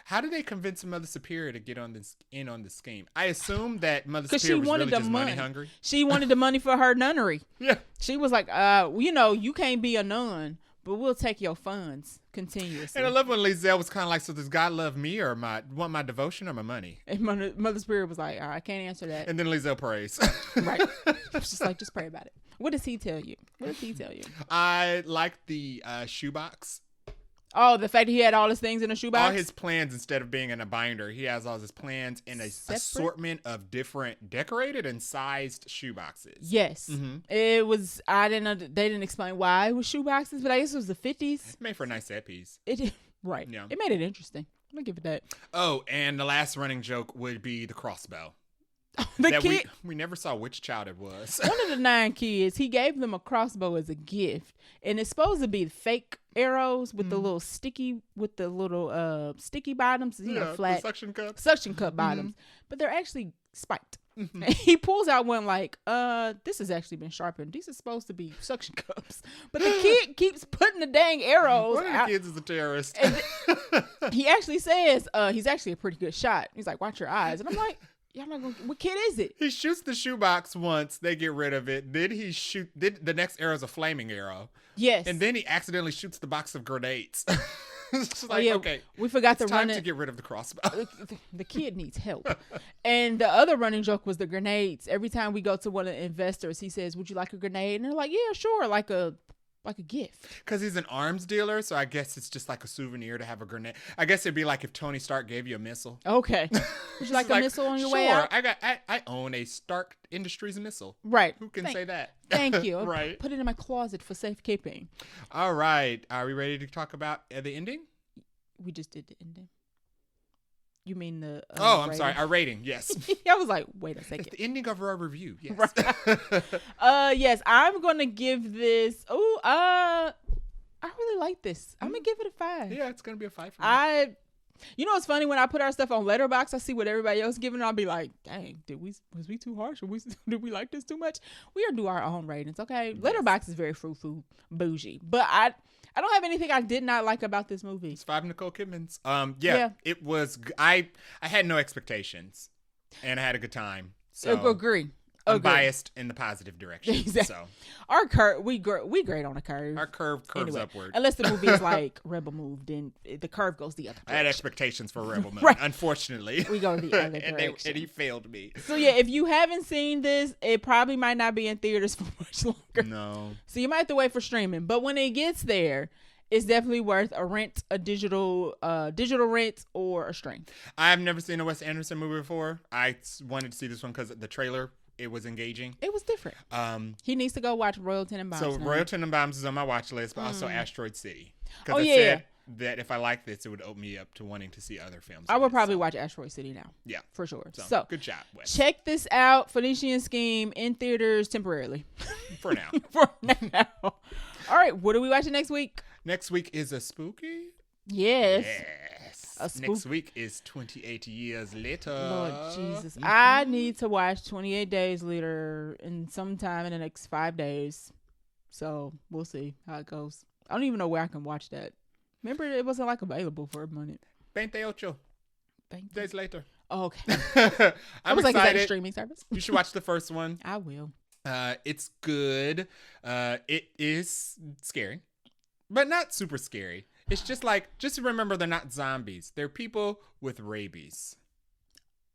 How did they convince Mother Superior to get on the scheme? I assume that Mother Superior was really just money hungry. She wanted the money for her nunnery. Yeah. She was like, you can't be a nun, but we'll take your funds continuously. And I love when Lizelle was kind of like, so does God love me or want my devotion or my money? And Mother Superior was like, I can't answer that. And then Lizelle prays. Right. It's just like, just pray about it. What does he tell you? I like the shoebox. Oh, the fact that he had all his things in a shoebox? All his plans, instead of being in a binder, he has all his plans in a assortment of different decorated and sized shoeboxes. Yes. It was, they didn't explain why it was shoeboxes, but I guess it was the 50s. Made for a nice set piece. Right. Yeah. It made it interesting. I'm going to give it that. Oh, and the last running joke would be the crossbow. We never saw which child it was. One of the 9 kids, he gave them a crossbow as a gift, and it's supposed to be fake arrows with the little sticky bottoms, flat suction cup bottoms, but they're actually spiked. He pulls out one like, this has actually been sharpened. These are supposed to be suction cups, but the kid keeps putting the dang arrows. One of the kids is a terrorist. He actually says, he's actually a pretty good shot. He's like, watch your eyes, and I'm like, y'all not gonna. What kid is it? He shoots the shoebox once. They get rid of it. Then the next arrow is a flaming arrow. Yes. And then he accidentally shoots the box of grenades. It's like, okay, we forgot to run it. To get rid of the crossbow. The kid needs help. And the other running joke was the grenades. Every time we go to one of the investors, he says, "Would you like a grenade?" And they're like, "Yeah, sure," like a gift. Because he's an arms dealer, so I guess it's just like a souvenir to have a grenade. I guess it'd be like if Tony Stark gave you a missile. Okay. Would you like a missile on your way out? Sure. I own a Stark Industries missile. Right. Who can say that? Thank you. Right. Put it in my closet for safekeeping. All right. Are we ready to talk about the ending? We just did the ending. You mean the I'm sorry, our rating. Yes. I was like, wait a second. It's the ending of our review. Yes. Right. Yes, I'm gonna give this. I really like this. I'm gonna give it a 5. Yeah, it's gonna be a 5 for me. It's funny when I put our stuff on Letterboxd, I see what everybody else giving, and I'll be like, dang, was we too harsh? Did we like this too much? We are do our own ratings, okay? Yes. Letterboxd is very frou-frou bougie, but I don't have anything I did not like about this movie. It's 5 Nicole Kidmans. It was. I had no expectations, and I had a good time. So agree. I'm biased in the positive direction. Exactly. So our curve, we grade on a curve. Our curves upward. Unless the movie is like Rebel Moon, then the curve goes the other direction. I had expectations for Rebel Moon. Right. Unfortunately, we go the other direction. And he failed me. So yeah, if you haven't seen this, it probably might not be in theaters for much longer. No. So you might have to wait for streaming. But when it gets there, it's definitely worth a digital rent or a stream. I've never seen a Wes Anderson movie before. I wanted to see this one because the trailer, it was engaging. It was different. He needs to go watch Royal Tenenbaums. So Royal Tenenbaums is on my watch list, but also Asteroid City. Because said that if I like this, it would open me up to wanting to see other films. I would probably watch Asteroid City now. Yeah. For sure. So good job, Wes. Check this out. Phoenician Scheme in theaters temporarily. For now. For now. All right. What are we watching next week? Next week is a spooky. Yes. Next week is 28 Years Later. Lord Jesus. I need to watch 28 Days Later sometime in the next 5 days. So we'll see how it goes. I don't even know where I can watch that. Remember, it wasn't like available for a minute. 28. days later. Oh, okay. I'm was like, is that a excited. streaming service? You should watch the first one. I will. It's good. It is scary, but not super scary. It's just remember they're not zombies. They're people with rabies.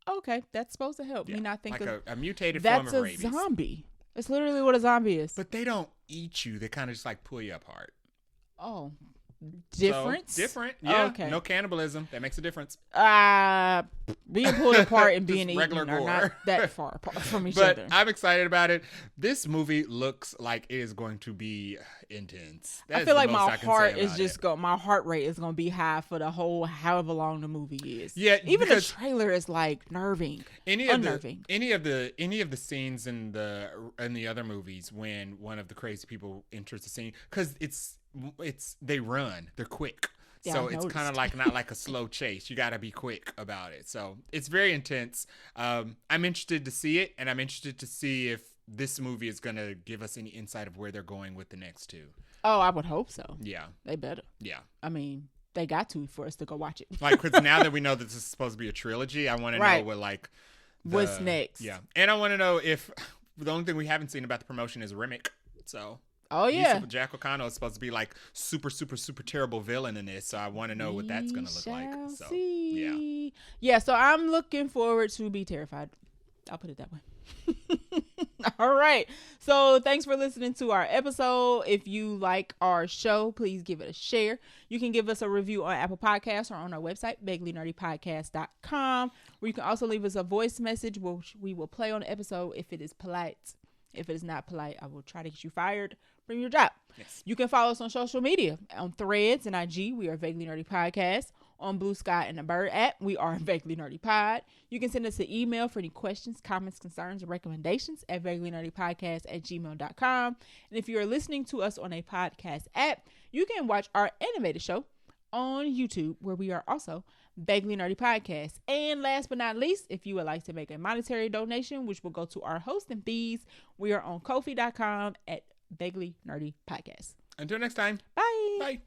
Okay, that's supposed to help me not think like of a mutated form of rabies. That's a zombie. It's literally what a zombie is. But they don't eat you. They kind of just like pull you apart. Oh, difference? So, different. Yeah. Okay. No cannibalism. That makes a difference. Being pulled apart and being eaten regular are gore. not that far apart from each But other. I'm excited about it. This movie looks like it is going to be intense. I feel like my heart is just my heart rate is going to be high for the whole however long the movie is. Yeah, even the trailer is like unnerving. Any of the scenes in the other movies when one of the crazy people enters the scene, because they run, they're quick. Yeah, so it's kind of like not like a slow chase. You got to be quick about it. So it's very intense. I'm interested to see it, and I'm interested to see if this movie is going to give us any insight of where they're going with the next two. Oh, I would hope so. Yeah. They better. Yeah. I mean, they got to for us to go watch it. Like, because now that we know that this is supposed to be a trilogy, I want to know what what's next. Yeah. And I want to know if the only thing we haven't seen about the promotion is remake. So. Oh yeah, Jack O'Connell is supposed to be like super terrible villain in this, so I want to know what that's gonna look like. So yeah. So I'm looking forward to be terrified. I'll put it that way. All right. So thanks for listening to our episode. If you like our show, please give it a share. You can give us a review on Apple Podcasts or on our website, vaguelynerdypodcast.com, where you can also leave us a voice message, which we will play on the episode if it is polite. If it is not polite, I will try to get you fired from your job. Yes. You can follow us on social media. On Threads and IG, we are Vaguely Nerdy Podcast. On Blue Sky and the Bird app, we are Vaguely Nerdy Pod. You can send us an email for any questions, comments, concerns, or recommendations at vaguelynerdypodcast@gmail.com. And if you are listening to us on a podcast app, you can watch our animated show on YouTube, where we are also Vaguely Nerdy Podcast. And last but not least, if you would like to make a monetary donation, which will go to our hosting fees, we are on Ko-fi.com at Vaguely Nerdy Podcast. Until next time. Bye. Bye.